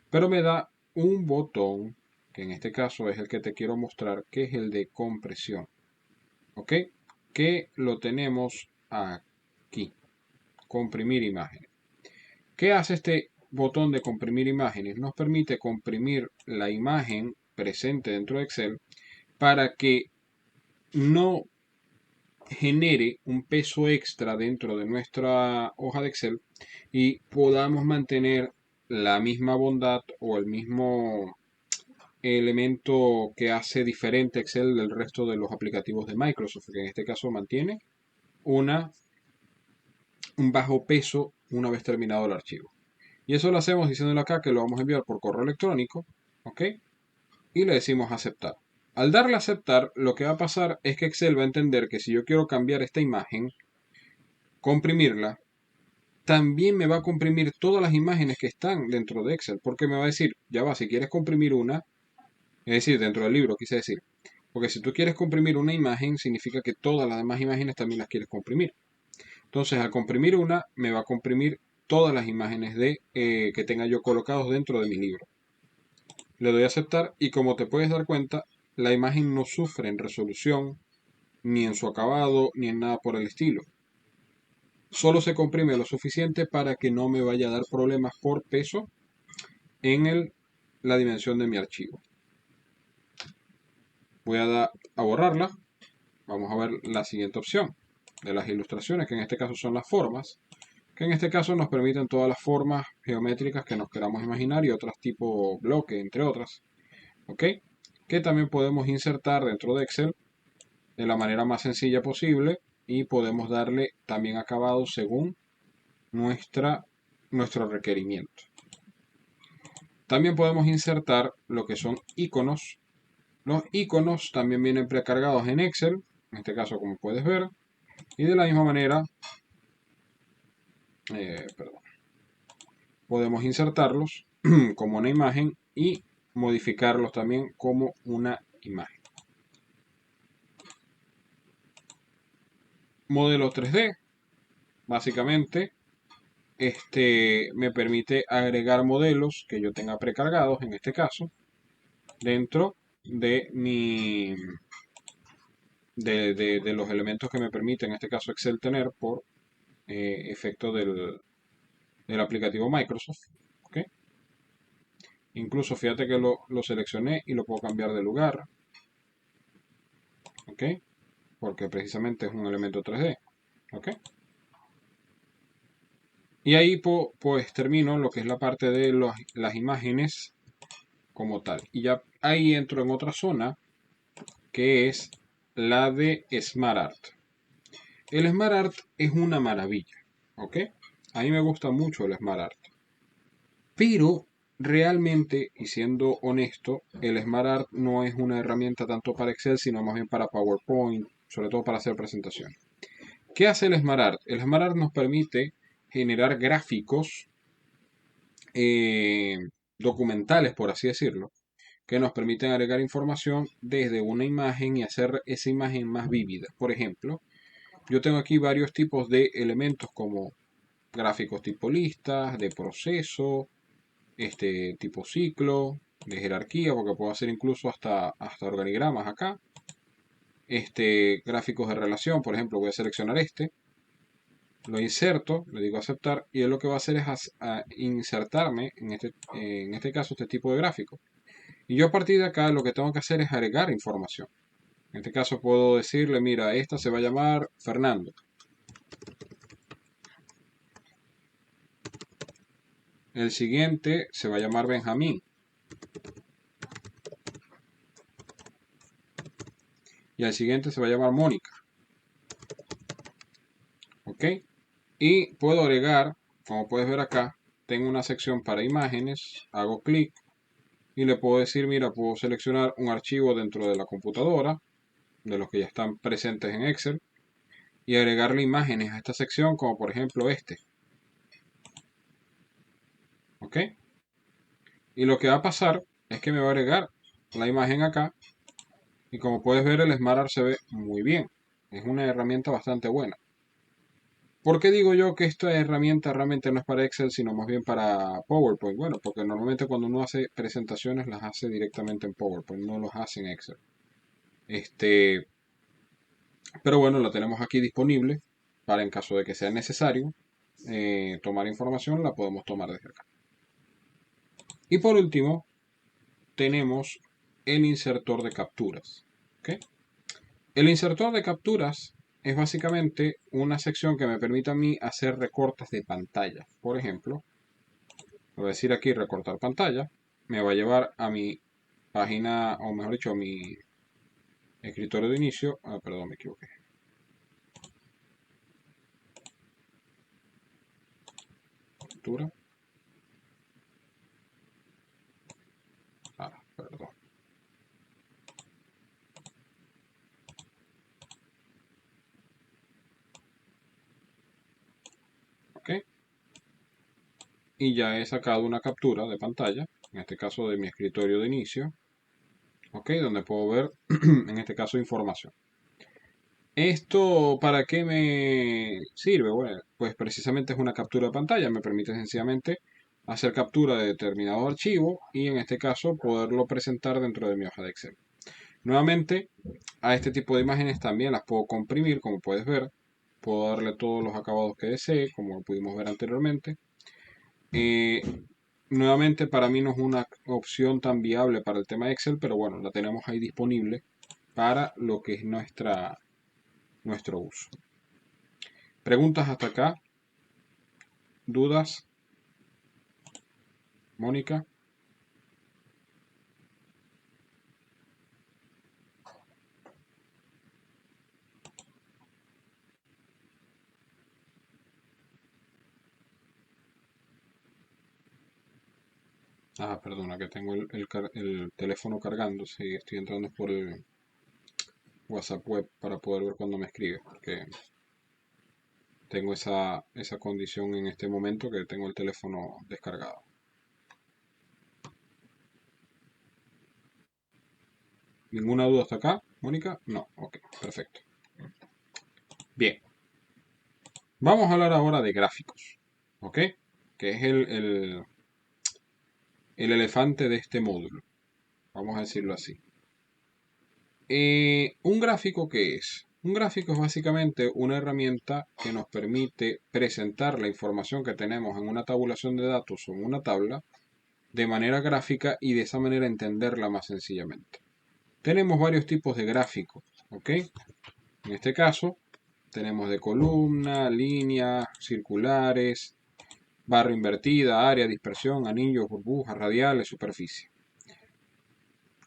Pero me da un botón, que en este caso es el que te quiero mostrar, que es el de compresión. ¿Ok? Que lo tenemos aquí. Comprimir imágenes. ¿Qué hace este botón de comprimir imágenes? Nos permite comprimir la imagen presente dentro de Excel para que no genere un peso extra dentro de nuestra hoja de Excel y podamos mantener la misma bondad o el mismo elemento que hace diferente Excel del resto de los aplicativos de Microsoft, que en este caso mantiene una, un bajo peso una vez terminado el archivo. Y eso lo hacemos diciéndole acá que lo vamos a enviar por correo electrónico, ¿ok? Y le decimos aceptar. Al darle a aceptar, lo que va a pasar es que Excel va a entender que si yo quiero cambiar esta imagen, comprimirla, también me va a comprimir todas las imágenes que están dentro de Excel, porque me va a decir, ya va, si quieres comprimir una, es decir, dentro del libro, quise decir, porque si tú quieres comprimir una imagen, significa que todas las demás imágenes también las quieres comprimir. Entonces, al comprimir una, me va a comprimir todas las imágenes que tenga yo colocados dentro de mi libro. Le doy a aceptar y como te puedes dar cuenta, la imagen no sufre en resolución, ni en su acabado, ni en nada por el estilo. Solo se comprime lo suficiente para que no me vaya a dar problemas por peso en la dimensión de mi archivo. Voy a borrarla. Vamos a ver la siguiente opción de las ilustraciones, que en este caso son las formas, que en este caso nos permiten todas las formas geométricas que nos queramos imaginar y otras tipo bloque, entre otras. ¿Ok? Que también podemos insertar dentro de Excel de la manera más sencilla posible y podemos darle también acabado según nuestro requerimiento. También podemos insertar lo que son iconos. Los iconos también vienen precargados en Excel, en este caso como puedes ver, y de la misma manera podemos insertarlos como una imagen y modificarlos también como una imagen. Modelo 3D, básicamente, me permite agregar modelos que yo tenga precargados, en este caso, dentro de de los elementos que me permite, en este caso Excel, tener por efecto del aplicativo Microsoft. ¿Ok? Incluso fíjate que lo seleccioné y lo puedo cambiar de lugar. ¿Ok? Porque precisamente es un elemento 3D. ¿Ok? Y ahí pues termino lo que es la parte de las imágenes como tal. Y ya ahí entro en otra zona que es la de Smart Art. El Smart Art es una maravilla. ¿Ok? A mí me gusta mucho el Smart Art. Pero realmente, y siendo honesto, el Smart Art no es una herramienta tanto para Excel, sino más bien para PowerPoint, sobre todo para hacer presentaciones. ¿Qué hace el Smart Art? El Smart Art nos permite generar gráficos eh, documentales, por así decirlo, que nos permiten agregar información desde una imagen y hacer esa imagen más vívida. Por ejemplo, yo tengo aquí varios tipos de elementos como gráficos tipo listas, de proceso, tipo ciclo, de jerarquía, porque puedo hacer incluso hasta organigramas acá. Gráficos de relación, por ejemplo, voy a seleccionar lo inserto, le digo aceptar, y él lo que va a hacer es insertarme, en este caso, este tipo de gráfico. Y yo a partir de acá lo que tengo que hacer es agregar información. En este caso puedo decirle, mira, esta se va a llamar Fernando. El siguiente se va a llamar Benjamín. Y el siguiente se va a llamar Mónica. ¿Ok? Y puedo agregar, como puedes ver acá, tengo una sección para imágenes, hago clic y le puedo decir, mira, puedo seleccionar un archivo dentro de la computadora, de los que ya están presentes en Excel, y agregarle imágenes a esta sección, como por ejemplo este. ¿Ok? Y lo que va a pasar es que me va a agregar la imagen acá. Y como puedes ver, el SmartArt se ve muy bien. Es una herramienta bastante buena. ¿Por qué digo yo que esta herramienta realmente no es para Excel, sino más bien para PowerPoint? Bueno, porque normalmente cuando uno hace presentaciones las hace directamente en PowerPoint, no los hace en Excel. Este, pero bueno, la tenemos aquí disponible para en caso de que sea necesario tomar información, la podemos tomar desde acá. Y por último, tenemos el insertor de capturas. ¿Ok? El insertor de capturas es básicamente una sección que me permite a mí hacer recortes de pantalla. Por ejemplo, voy a decir aquí recortar pantalla. Me va a llevar a mi página, o mejor dicho, a mi escritorio de inicio. Ah, perdón, me equivoqué. Captura. Ah, perdón. Ok. Y ya he sacado una captura de pantalla, en este caso de mi escritorio de inicio. Ok, donde puedo ver, en este caso, información. ¿Esto para qué me sirve? Bueno, pues precisamente es una captura de pantalla. Me permite sencillamente hacer captura de determinado archivo y en este caso poderlo presentar dentro de mi hoja de Excel. Nuevamente, a este tipo de imágenes también las puedo comprimir, como puedes ver. Puedo darle todos los acabados que desee, como pudimos ver anteriormente. Eh, Nuevamente, para mí no es una opción tan viable para el tema de Excel, pero bueno, la tenemos ahí disponible para lo que es nuestro uso. ¿Preguntas hasta acá? ¿Dudas? Mónica. Ah, perdona, que tengo el teléfono cargando. Sí, estoy entrando por el WhatsApp web para poder ver cuando me escribe. Porque tengo esa condición en este momento que tengo el teléfono descargado. ¿Ninguna duda hasta acá, Mónica? No, ok, perfecto. Bien, vamos a hablar ahora de gráficos, ¿ok? Que es el elefante de este módulo, vamos a decirlo así. ¿Un gráfico qué es? Un gráfico es básicamente una herramienta que nos permite presentar la información que tenemos en una tabulación de datos o en una tabla de manera gráfica y de esa manera entenderla más sencillamente. Tenemos varios tipos de gráficos, ¿ok? En este caso, tenemos de columna, línea, circulares, barra invertida, área, dispersión, anillos, burbujas, radiales, superficie.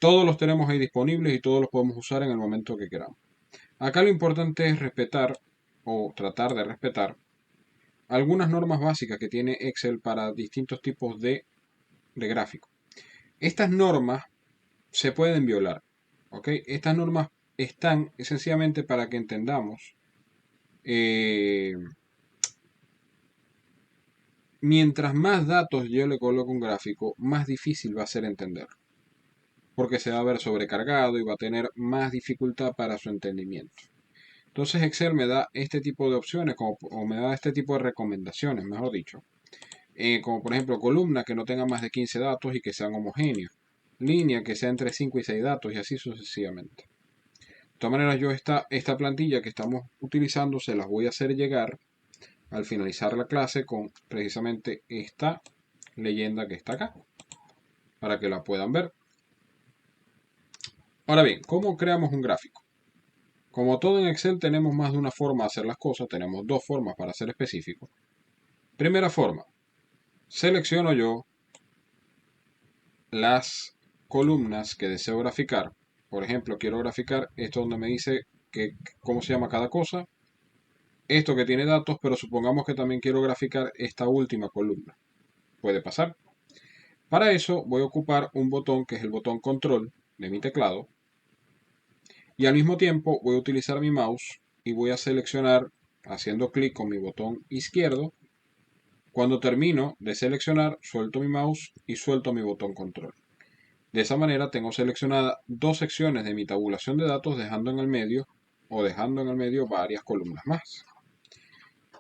Todos los tenemos ahí disponibles y todos los podemos usar en el momento que queramos. Acá lo importante es respetar o tratar de respetar algunas normas básicas que tiene Excel para distintos tipos de gráficos. Estas normas se pueden violar, ¿ok? Estas normas están esencialmente para que entendamos eh, mientras más datos yo le coloco a un gráfico, más difícil va a ser entenderlo, porque se va a ver sobrecargado y va a tener más dificultad para su entendimiento. Entonces Excel me da este tipo de opciones, o me da este tipo de recomendaciones, mejor dicho. Como por ejemplo columna que no tenga más de 15 datos y que sean homogéneos. Línea que sea entre 5 y 6 datos y así sucesivamente. De todas maneras, yo esta plantilla que estamos utilizando se las voy a hacer llegar al finalizar la clase con precisamente esta leyenda que está acá, para que la puedan ver. Ahora bien, ¿cómo creamos un gráfico? Como todo en Excel tenemos más de una forma de hacer las cosas, tenemos dos formas para ser específicos. Primera forma, selecciono yo las columnas que deseo graficar. Por ejemplo, quiero graficar esto donde me dice cómo se llama cada cosa, esto que tiene datos, pero supongamos que también quiero graficar esta última columna. Puede pasar. Para eso voy a ocupar un botón que es el botón control de mi teclado y al mismo tiempo voy a utilizar mi mouse y voy a seleccionar haciendo clic con mi botón izquierdo Cuando termino de seleccionar, suelto mi mouse y suelto mi botón control. De esa manera tengo seleccionadas dos secciones de mi tabulación de datos dejando en el medio varias columnas más.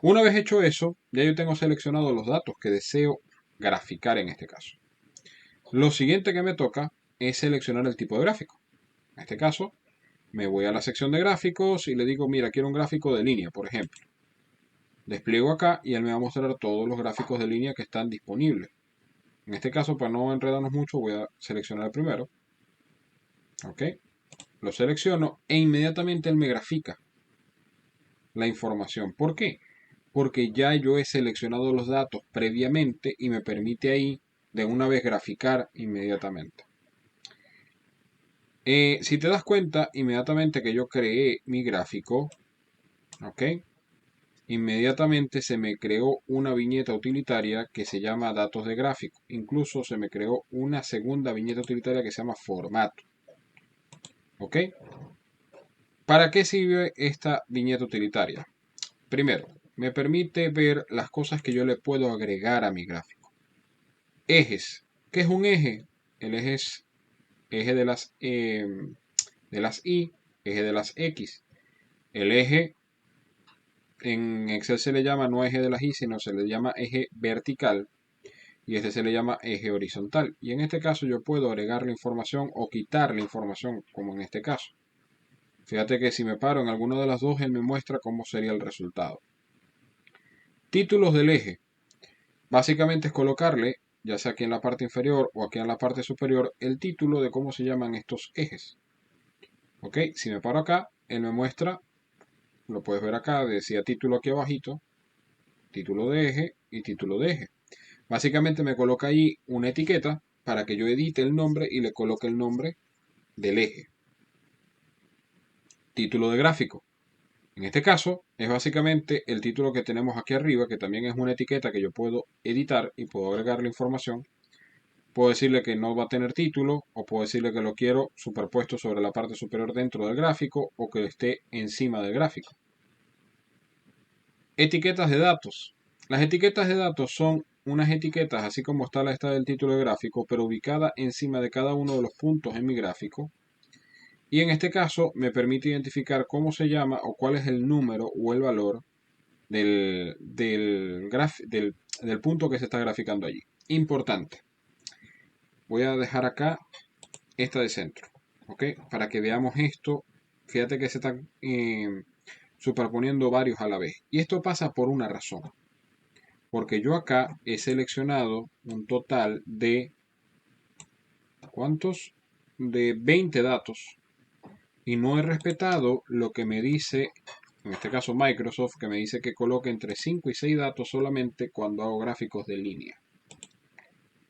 Una vez hecho eso, ya yo tengo seleccionados los datos que deseo graficar en este caso. Lo siguiente que me toca es seleccionar el tipo de gráfico. En este caso, me voy a la sección de gráficos y le digo, mira, quiero un gráfico de línea, por ejemplo. Despliego acá y él me va a mostrar todos los gráficos de línea que están disponibles. En este caso, para no enredarnos mucho, voy a seleccionar el primero. Ok, lo selecciono e inmediatamente él me grafica la información. ¿Por qué? Porque ya yo he seleccionado los datos previamente y me permite ahí de una vez graficar inmediatamente. Si te das cuenta, inmediatamente que yo creé mi gráfico, ¿ok? Inmediatamente se me creó una viñeta utilitaria que se llama datos de gráfico. Incluso se me creó una segunda viñeta utilitaria que se llama formato. ¿Ok? ¿Para qué sirve esta viñeta utilitaria? Primero, me permite ver las cosas que yo le puedo agregar a mi gráfico. Ejes. ¿Qué es un eje? El eje es eje de las Y, eje de las X. El eje en Excel se le llama no eje de las Y, sino se le llama eje vertical y este se le llama eje horizontal. Y en este caso yo puedo agregar la información o quitar la información, como en este caso. Fíjate que si me paro en alguno de las dos, él me muestra cómo sería el resultado. Títulos del eje. Básicamente es colocarle, ya sea aquí en la parte inferior o aquí en la parte superior, el título de cómo se llaman estos ejes. Ok, si me paro acá, él me muestra, lo puedes ver acá, decía título aquí abajito, título de eje y título de eje. Básicamente me coloca ahí una etiqueta para que yo edite el nombre y le coloque el nombre del eje. Título de gráfico. En este caso es básicamente el título que tenemos aquí arriba, que también es una etiqueta que yo puedo editar y puedo agregar la información. Puedo decirle que no va a tener título o puedo decirle que lo quiero superpuesto sobre la parte superior dentro del gráfico o que esté encima del gráfico. Etiquetas de datos. Las etiquetas de datos son unas etiquetas así como está la esta del título de gráfico, pero ubicada encima de cada uno de los puntos en mi gráfico. Y en este caso me permite identificar cómo se llama o cuál es el número o el valor del punto que se está graficando allí. Importante. Voy a dejar acá esta de centro, ¿ok? Para que veamos esto. Fíjate que se están superponiendo varios a la vez. Y esto pasa por una razón. Porque yo acá he seleccionado un total de, ¿cuántos? De 20 datos. Y no he respetado lo que me dice, en este caso Microsoft, que me dice que coloque entre 5 y 6 datos solamente cuando hago gráficos de línea.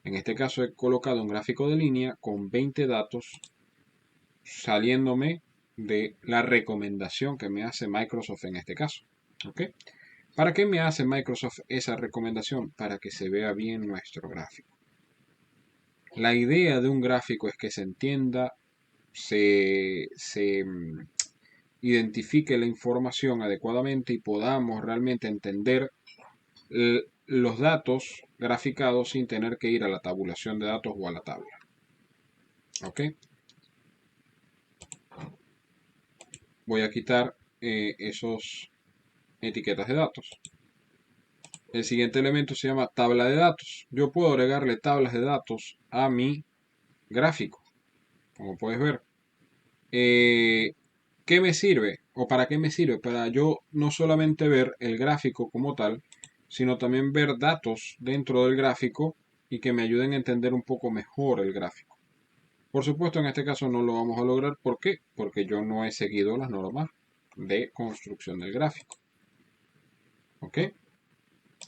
En este caso he colocado un gráfico de línea con 20 datos saliéndome de la recomendación que me hace Microsoft en este caso. ¿Ok? ¿Para qué me hace Microsoft esa recomendación? Para que se vea bien nuestro gráfico. La idea de un gráfico es que se entienda, se identifique la información adecuadamente y podamos realmente entender los datos graficados sin tener que ir a la tabulación de datos o a la tabla. ¿Ok? Voy a quitar esos etiquetas de datos. El siguiente elemento se llama tabla de datos. Yo puedo agregarle tablas de datos a mi gráfico, como puedes ver. ¿Qué me sirve? ¿O para qué me sirve? Para yo no solamente ver el gráfico como tal, sino también ver datos dentro del gráfico y que me ayuden a entender un poco mejor el gráfico. Por supuesto, en este caso no lo vamos a lograr. ¿Por qué? Porque yo no he seguido las normas de construcción del gráfico. ¿Ok?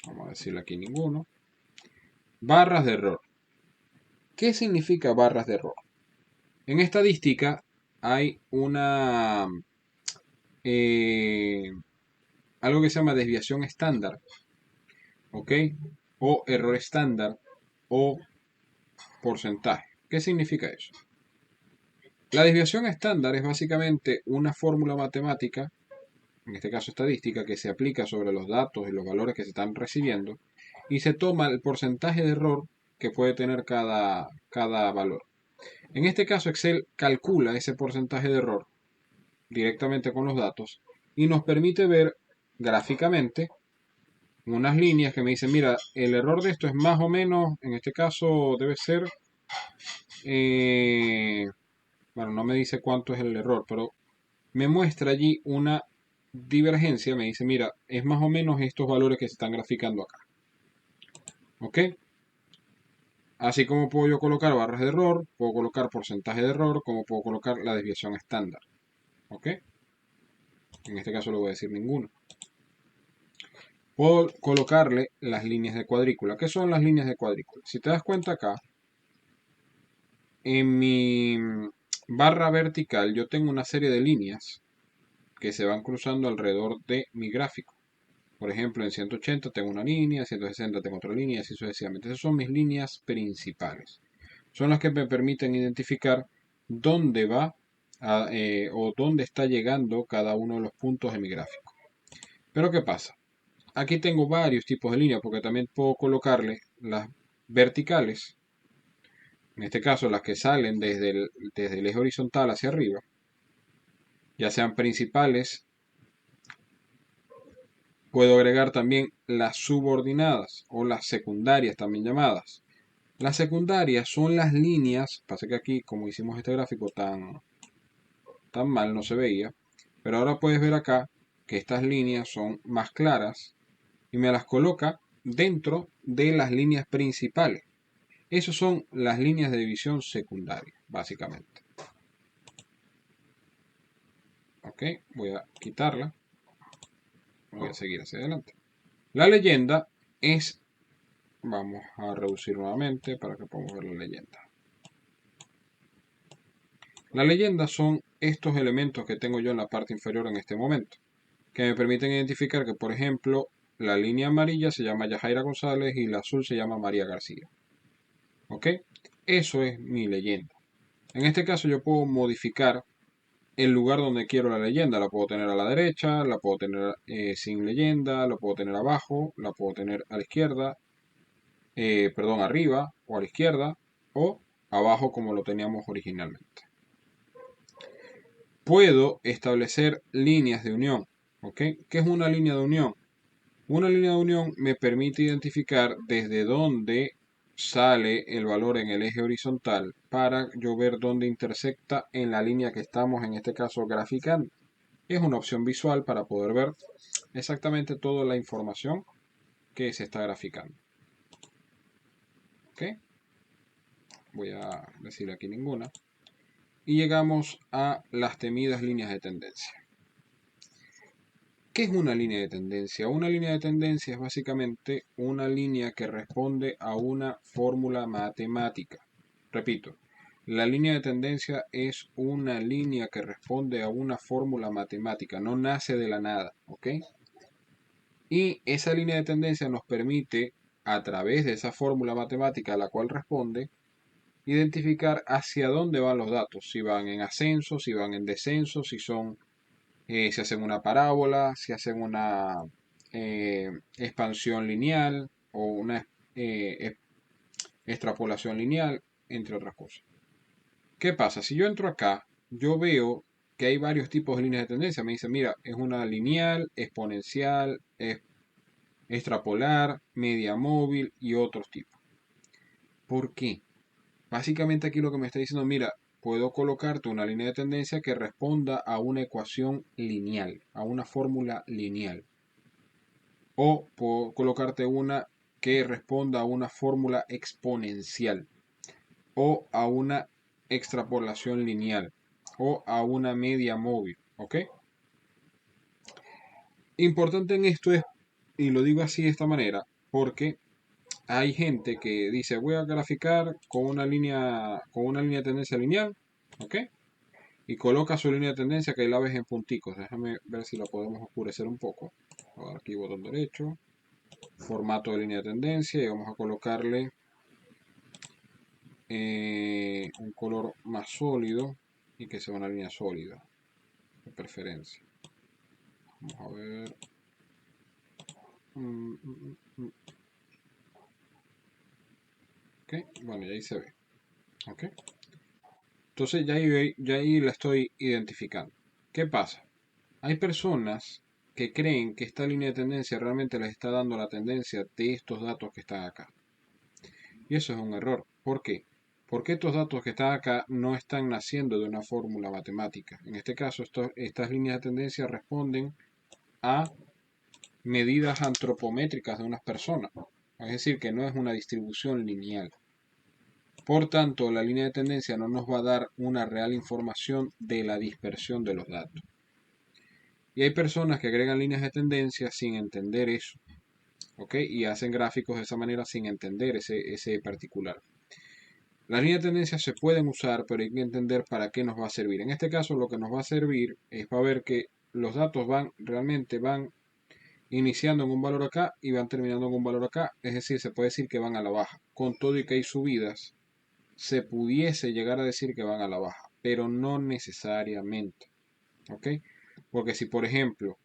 Vamos a decirle aquí ninguno. Barras de error. ¿Qué significa barras de error? En estadística hay eh, algo que se llama desviación estándar, ¿ok? O error estándar o porcentaje. ¿Qué significa eso? La desviación estándar es básicamente una fórmula matemática, en este caso estadística, que se aplica sobre los datos y los valores que se están recibiendo y se toma el porcentaje de error que puede tener cada valor. En este caso, Excel calcula ese porcentaje de error directamente con los datos y nos permite ver gráficamente unas líneas que me dicen, mira, el error de esto es más o menos, en este caso debe ser, bueno, no me dice cuánto es el error, pero me muestra allí una divergencia, me dice, mira, es más o menos estos valores que se están graficando acá. ¿Ok? Así como puedo yo colocar barras de error, puedo colocar porcentaje de error, como puedo colocar la desviación estándar. ¿Ok? En este caso le voy a decir ninguno. Puedo colocarle las líneas de cuadrícula. ¿Qué son las líneas de cuadrícula? Si te das cuenta acá, en mi barra vertical yo tengo una serie de líneas que se van cruzando alrededor de mi gráfico. Por ejemplo, en 180 tengo una línea, en 160 tengo otra línea, y así sucesivamente. Esas son mis líneas principales. Son las que me permiten identificar dónde va o dónde está llegando cada uno de los puntos de mi gráfico. Pero ¿qué pasa? Aquí tengo varios tipos de líneas porque también puedo colocarle las verticales, en este caso las que salen desde el eje horizontal hacia arriba, ya sean principales. Puedo agregar también las subordinadas o las secundarias también llamadas. Las secundarias son las líneas, pasa que aquí como hicimos este gráfico tan mal no se veía, pero ahora puedes ver acá que estas líneas son más claras y me las coloca dentro de las líneas principales. Esas son las líneas de división secundaria, básicamente. Ok, voy a quitarla. Voy a seguir hacia adelante. La leyenda es, vamos a reducir nuevamente para que podamos ver la leyenda. La leyenda son estos elementos que tengo yo en la parte inferior en este momento, que me permiten identificar que, por ejemplo, la línea amarilla se llama Yajaira González y la azul se llama María García. ¿Ok? Eso es mi leyenda. En este caso yo puedo modificar el lugar donde quiero la leyenda. La puedo tener a la derecha, la puedo tener sin leyenda, la puedo tener abajo, la puedo tener a la izquierda, perdón, arriba o a la izquierda o abajo como lo teníamos originalmente. Puedo establecer líneas de unión. ¿Ok? ¿Qué es una línea de unión? Una línea de unión me permite identificar desde dónde sale el valor en el eje horizontal para yo ver dónde intersecta en la línea que estamos en este caso graficando. Es una opción visual para poder ver exactamente toda la información que se está graficando. ¿Ok? Voy a decir aquí ninguna. Y llegamos a las temidas líneas de tendencia. ¿Qué es una línea de tendencia? Una línea de tendencia es básicamente una línea que responde a una fórmula matemática. Repito, la línea de tendencia es una línea que responde a una fórmula matemática, no nace de la nada, ¿ok? Y esa línea de tendencia nos permite, a través de esa fórmula matemática a la cual responde, identificar hacia dónde van los datos, si van en ascenso, si van en descenso, si hacen una parábola, si hacen una expansión lineal o una extrapolación lineal, entre otras cosas. ¿Qué pasa? Si yo entro acá, yo veo que hay varios tipos de líneas de tendencia. Me dice, mira, es una lineal, exponencial, extrapolar, media móvil y otros tipos. ¿Por qué? Básicamente aquí lo que me está diciendo, mira, puedo colocarte una línea de tendencia que responda a una ecuación lineal, a una fórmula lineal. O puedo colocarte una que responda a una fórmula exponencial. O a una extrapolación lineal. O a una media móvil. ¿Ok? Importante en esto es, y lo digo así de esta manera, porque hay gente que dice voy a graficar con una línea de tendencia lineal, ¿ok? Y coloca su línea de tendencia que ahí la ves en punticos. Déjame ver si la podemos oscurecer un poco. Ahora aquí botón derecho, formato de línea de tendencia y vamos a colocarle un color más sólido y que sea una línea sólida de preferencia. Vamos a ver. ¿Ok? Bueno, y ahí se ve. ¿Ok? Entonces ya ahí la estoy identificando. ¿Qué pasa? Hay personas que creen que esta línea de tendencia realmente les está dando la tendencia de estos datos que están acá. Y eso es un error. ¿Por qué? Porque estos datos que están acá no están naciendo de una fórmula matemática. En este caso, estas líneas de tendencia responden a medidas antropométricas de unas personas. Es decir, que no es una distribución lineal. Por tanto, la línea de tendencia no nos va a dar una real información de la dispersión de los datos. Y hay personas que agregan líneas de tendencia sin entender eso. ¿Ok? Y hacen gráficos de esa manera sin entender ese particular. Las líneas de tendencia se pueden usar, pero hay que entender para qué nos va a servir. En este caso, lo que nos va a servir es para ver que los datos realmente van iniciando en un valor acá y van terminando en un valor acá. Es decir, se puede decir que van a la baja. Con todo y que hay subidas, se pudiese llegar a decir que van a la baja, pero no necesariamente. ¿Ok? Porque si, por ejemplo,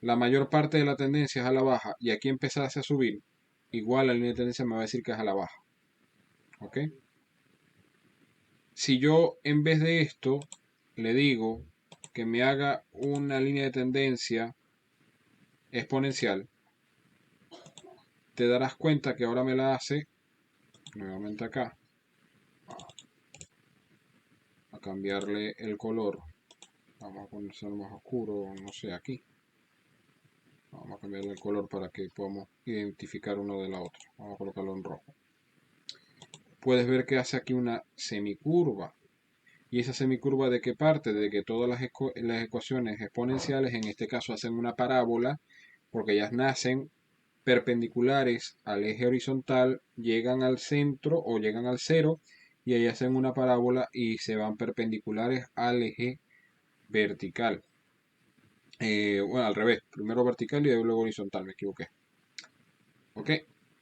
la mayor parte de la tendencia es a la baja y aquí empezase a subir, igual la línea de tendencia me va a decir que es a la baja. ¿Ok? Si yo en vez de esto le digo que me haga una línea de tendencia exponencial, te darás cuenta que ahora me la hace nuevamente acá, a cambiarle el color. Vamos a ponerse más oscuro, no sé, aquí. Vamos a cambiarle el color para que podamos identificar uno de la otra. Vamos a colocarlo en rojo. Puedes ver que hace aquí una semicurva. ¿Y esa semicurva de qué parte? De que todas las ecuaciones exponenciales, en este caso, hacen una parábola, porque ellas nacen perpendiculares al eje horizontal, llegan al centro o llegan al cero, y ahí hacen una parábola y se van perpendiculares al eje vertical. Bueno, al revés, primero vertical y luego horizontal, me equivoqué. ¿Ok?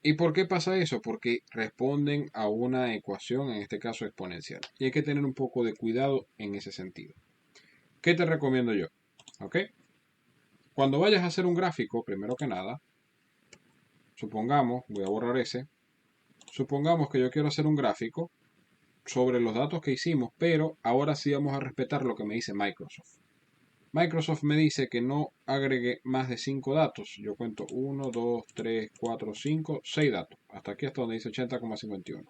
¿Y por qué pasa eso? Porque responden a una ecuación, en este caso exponencial. Y hay que tener un poco de cuidado en ese sentido. ¿Qué te recomiendo yo? ¿Ok? Cuando vayas a hacer un gráfico, primero que nada, supongamos, voy a borrar ese, supongamos que yo quiero hacer un gráfico sobre los datos que hicimos, pero ahora sí vamos a respetar lo que me dice Microsoft. Microsoft me dice que no agregue más de 5 datos. Yo cuento 1, 2, 3, 4, 5, 6 datos. Hasta aquí, hasta donde dice 80,51.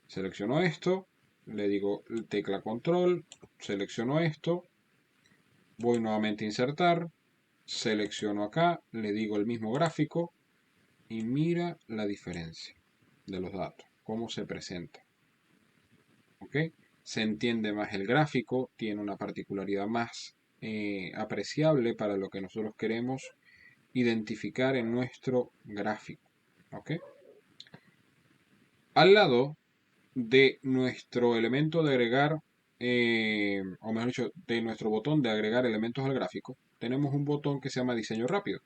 Selecciono esto, le digo tecla control, selecciono esto, voy nuevamente a insertar, selecciono acá, le digo el mismo gráfico y mira la diferencia de los datos, cómo se presenta. ¿Ok? Se entiende más el gráfico, tiene una particularidad más apreciable para lo que nosotros queremos identificar en nuestro gráfico. ¿Ok? Al lado de nuestro elemento de agregar, o mejor dicho, de nuestro botón de agregar elementos al gráfico, tenemos un botón que se llama diseño rápido,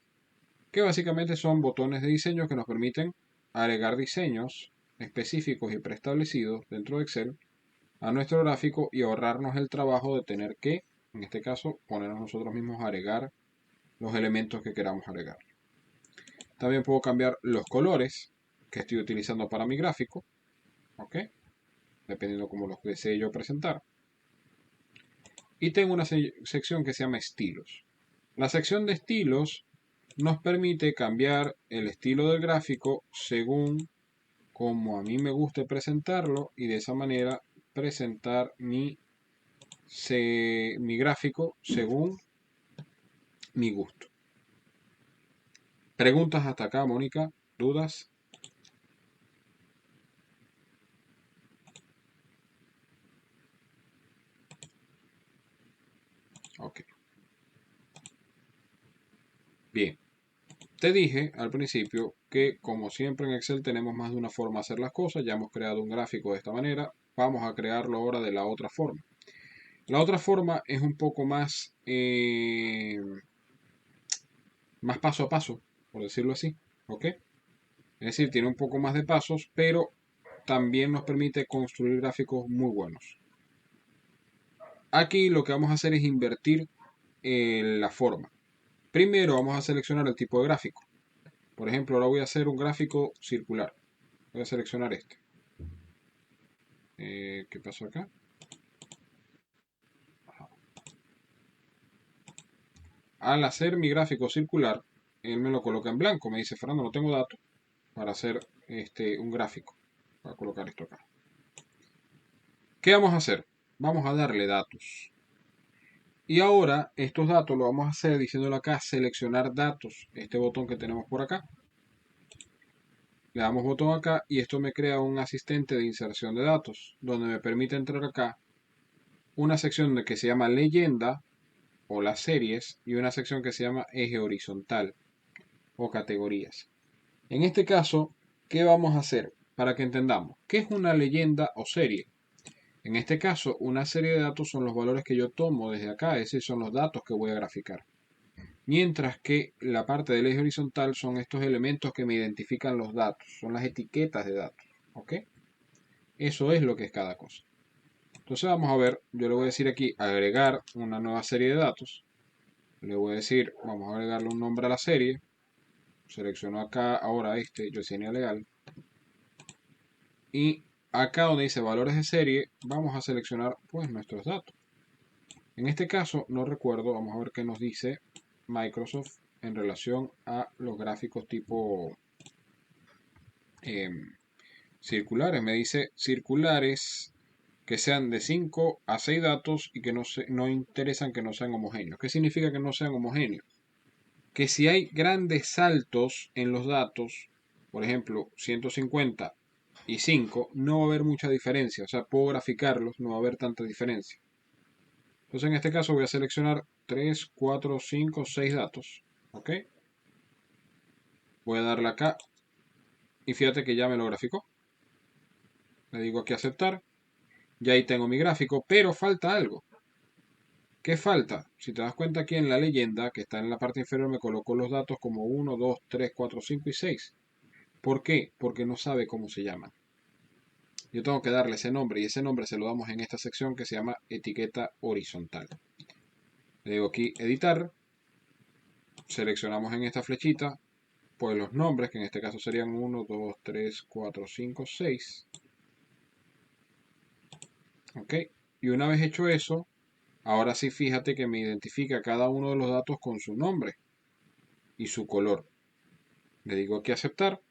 que básicamente son botones de diseño que nos permiten agregar diseños específicos y preestablecidos dentro de Excel a nuestro gráfico y ahorrarnos el trabajo de tener que, en este caso, ponernos nosotros mismos a agregar los elementos que queramos agregar. También puedo cambiar los colores que estoy utilizando para mi gráfico, ¿ok? Dependiendo cómo los desee yo presentar. Y tengo una sección que se llama estilos. La sección de estilos nos permite cambiar el estilo del gráfico según como a mí me guste presentarlo y de esa manera presentar mi gráfico según mi gusto. ¿Preguntas hasta acá, Mónica? ¿Dudas? Ok. Bien. Te dije al principio que como siempre en Excel tenemos más de una forma de hacer las cosas. Ya hemos creado un gráfico de esta manera. Vamos a crearlo ahora de la otra forma. La otra forma es un poco más paso a paso, por decirlo así. ¿Ok? Es decir, tiene un poco más de pasos, pero también nos permite construir gráficos muy buenos. Aquí lo que vamos a hacer es invertir la forma. Primero vamos a seleccionar el tipo de gráfico. Por ejemplo, ahora voy a hacer un gráfico circular. Voy a seleccionar este. ¿Qué pasó acá? Al hacer mi gráfico circular, él me lo coloca en blanco. Me dice, Fernando, no tengo datos para hacer un gráfico. Voy a colocar esto acá. ¿Qué vamos a hacer? Vamos a darle datos. Y ahora estos datos lo vamos a hacer diciéndole acá seleccionar datos. Este botón que tenemos por acá. Le damos botón acá y esto me crea un asistente de inserción de datos. Donde me permite entrar acá una sección que se llama leyenda o las series y una sección que se llama eje horizontal o categorías. En este caso, ¿qué vamos a hacer? Para que entendamos, ¿qué es una leyenda o serie? En este caso, una serie de datos son los valores que yo tomo desde acá, es decir, son los datos que voy a graficar. Mientras que la parte del eje horizontal son estos elementos que me identifican los datos, son las etiquetas de datos. ¿Ok? Eso es lo que es cada cosa. Entonces vamos a ver, yo le voy a decir aquí agregar una nueva serie de datos. Le voy a decir, vamos a agregarle un nombre a la serie. Selecciono acá ahora Yesenia Leal. Y acá donde dice valores de serie, vamos a seleccionar pues nuestros datos. En este caso, no recuerdo, vamos a ver qué nos dice Microsoft en relación a los gráficos tipo circulares. Me dice circulares que sean de 5 a 6 datos y que no interesan que no sean homogéneos. ¿Qué significa que no sean homogéneos? Que si hay grandes saltos en los datos, por ejemplo, 150 y 5, no va a haber mucha diferencia. O sea, puedo graficarlos, no va a haber tanta diferencia. Entonces en este caso voy a seleccionar 3, 4, 5, 6 datos. ¿Ok? Voy a darle acá y fíjate que ya me lo graficó. Le digo aquí aceptar. Ya ahí tengo mi gráfico, pero falta algo. ¿Qué falta? Si te das cuenta aquí en la leyenda, que está en la parte inferior, me colocó los datos como 1, 2, 3, 4, 5 y 6. ¿Por qué? Porque no sabe cómo se llaman. Yo tengo que darle ese nombre y ese nombre se lo damos en esta sección que se llama etiqueta horizontal. Le digo aquí editar, seleccionamos en esta flechita pues los nombres, que en este caso serían 1, 2, 3, 4, 5, 6. ¿Ok? Y una vez hecho eso, ahora sí fíjate que me identifica cada uno de los datos con su nombre y su color. Le digo aquí aceptar.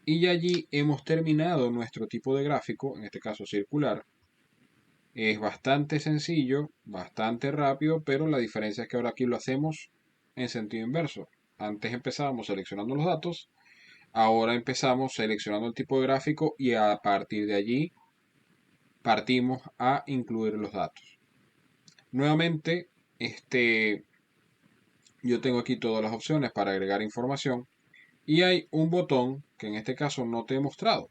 Y allí hemos terminado nuestro tipo de gráfico, en este caso circular. Es bastante sencillo, bastante rápido, pero la diferencia es que ahora aquí lo hacemos en sentido inverso. Antes empezábamos seleccionando los datos, ahora empezamos seleccionando el tipo de gráfico y a partir de allí partimos a incluir los datos. Nuevamente, yo tengo aquí todas las opciones para agregar información y hay un botón que en este caso no te he mostrado,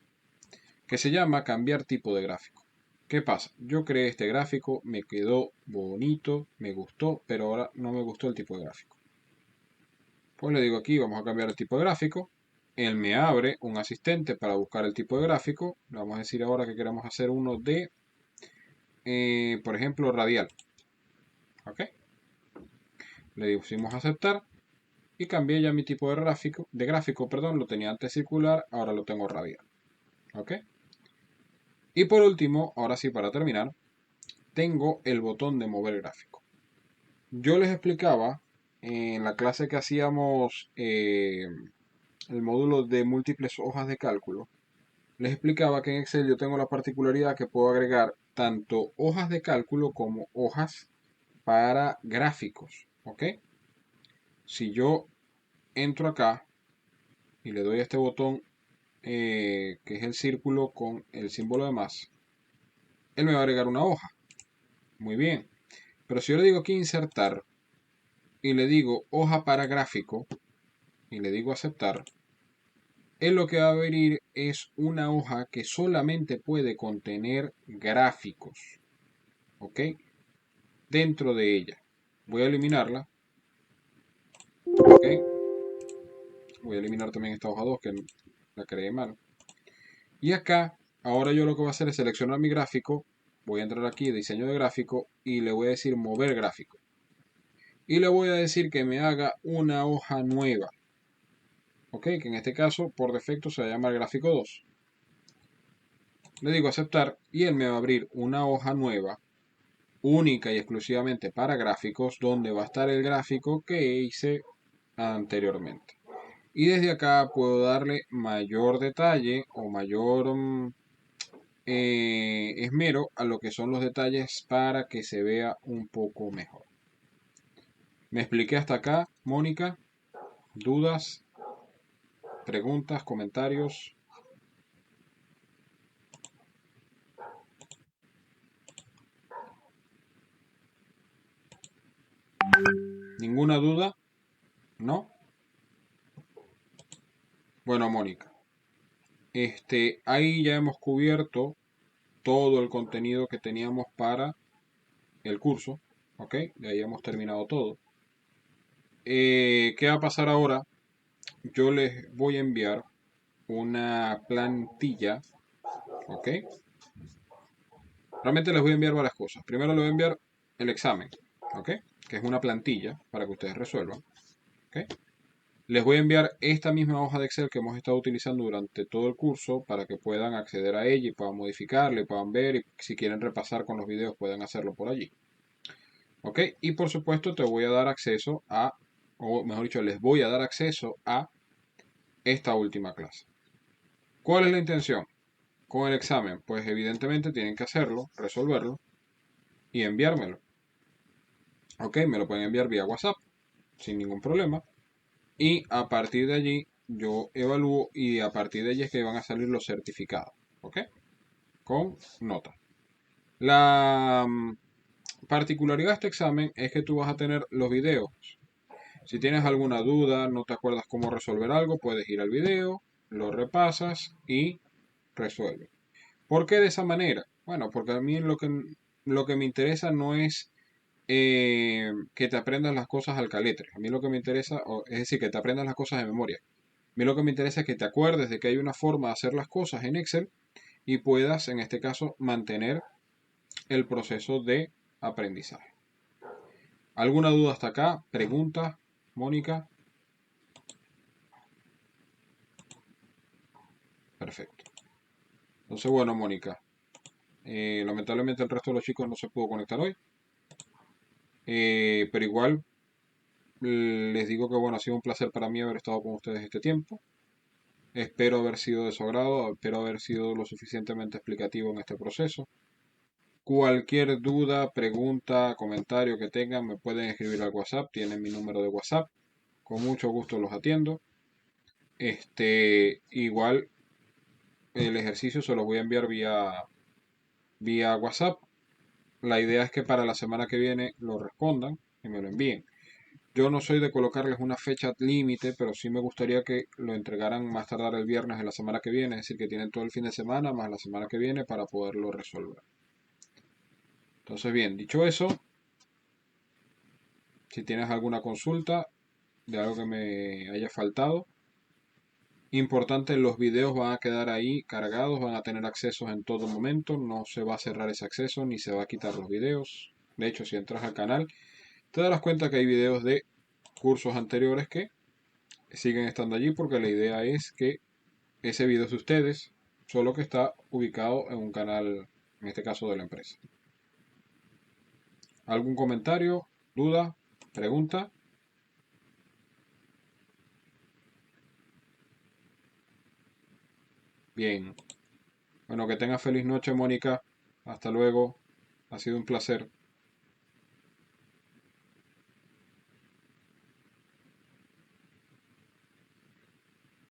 que se llama cambiar tipo de gráfico. ¿Qué pasa? Yo creé este gráfico, me quedó bonito, me gustó, pero ahora no me gustó el tipo de gráfico. Pues le digo aquí, vamos a cambiar el tipo de gráfico. Él me abre un asistente para buscar el tipo de gráfico. Le vamos a decir ahora que queremos hacer uno de, por ejemplo, radial. ¿Ok? Le decimos aceptar y cambié ya mi tipo de gráfico, perdón, lo tenía antes circular, ahora lo tengo radial. ¿Ok? Y por último, ahora sí para terminar, tengo el botón de mover gráfico. Yo les explicaba en la clase que hacíamos el módulo de múltiples hojas de cálculo, les explicaba que en Excel yo tengo la particularidad que puedo agregar tanto hojas de cálculo como hojas para gráficos. ¿Ok? Si yo entro acá y le doy a este botón que es el círculo con el símbolo de más, él me va a agregar una hoja. Muy bien. Pero si yo le digo aquí insertar y le digo hoja para gráfico y le digo aceptar, él lo que va a abrir es una hoja que solamente puede contener gráficos. ¿Ok? Dentro de ella. Voy a eliminarla. ¿Ok? Voy a eliminar también esta hoja 2 que la creé mal. Y acá, ahora yo lo que voy a hacer es seleccionar mi gráfico. Voy a entrar aquí, diseño de gráfico, y le voy a decir mover gráfico. Y le voy a decir que me haga una hoja nueva. ¿Ok? Que en este caso, por defecto, se va a llamar gráfico 2. Le digo aceptar y él me va a abrir una hoja nueva, única y exclusivamente para gráficos, donde va a estar el gráfico que hice anteriormente. Y desde acá puedo darle mayor detalle o mayor esmero a lo que son los detalles para que se vea un poco mejor. ¿Me expliqué hasta acá, Mónica? ¿Dudas? ¿Preguntas? ¿Comentarios? ¿Ninguna duda? ¿No? Bueno, Mónica, ahí ya hemos cubierto todo el contenido que teníamos para el curso, ¿ok? De ahí hemos terminado todo. ¿Qué va a pasar ahora? Yo les voy a enviar una plantilla, ¿ok? Realmente les voy a enviar varias cosas. Primero les voy a enviar el examen, ¿ok? Que es una plantilla para que ustedes resuelvan, ¿ok? Les voy a enviar esta misma hoja de Excel que hemos estado utilizando durante todo el curso para que puedan acceder a ella y puedan modificarla y puedan ver y si quieren repasar con los videos puedan hacerlo por allí. ¿Ok? Y por supuesto te voy a dar acceso a, o mejor dicho, les voy a dar acceso a esta última clase. ¿Cuál es la intención? Con el examen, pues evidentemente tienen que hacerlo, resolverlo y enviármelo. ¿Ok? Me lo pueden enviar vía WhatsApp sin ningún problema. Y a partir de allí yo evalúo y a partir de allí es que van a salir los certificados. ¿Ok? Con nota. La particularidad de este examen es que tú vas a tener los videos. Si tienes alguna duda, no te acuerdas cómo resolver algo, puedes ir al video, lo repasas y resuelves. ¿Por qué de esa manera? Bueno, porque a mí lo que me interesa no es que te aprendas las cosas al caletre. A mí lo que me interesa, es decir, que te aprendas las cosas de memoria. A mí lo que me interesa es que te acuerdes de que hay una forma de hacer las cosas en Excel y puedas, en este caso, mantener el proceso de aprendizaje. ¿Alguna duda hasta acá? ¿Pregunta, Mónica? Perfecto. Entonces, bueno, Mónica, lamentablemente el resto de los chicos no se pudo conectar hoy, pero igual les digo que bueno, ha sido un placer para mí haber estado con ustedes este tiempo. Espero haber sido de su agrado, espero haber sido lo suficientemente explicativo en este proceso. Cualquier duda, pregunta, comentario que tengan, me pueden escribir al WhatsApp, tienen mi número de WhatsApp, con mucho gusto los atiendo. Igual el ejercicio se los voy a enviar vía WhatsApp. La idea es que para la semana que viene lo respondan y me lo envíen. Yo no soy de colocarles una fecha límite, pero sí me gustaría que lo entregaran más tardar el viernes de la semana que viene, es decir, que tienen todo el fin de semana más la semana que viene para poderlo resolver. Entonces, bien, dicho eso, si tienes alguna consulta de algo que me haya faltado, importante, los videos van a quedar ahí cargados, van a tener accesos en todo momento, no se va a cerrar ese acceso ni se va a quitar los videos. De hecho, si entras al canal, te darás cuenta que hay videos de cursos anteriores que siguen estando allí porque la idea es que ese video es de ustedes, solo que está ubicado en un canal, en este caso de la empresa. ¿Algún comentario, duda, pregunta? Bien. Bueno, que tengas feliz noche, Mónica. Hasta luego. Ha sido un placer.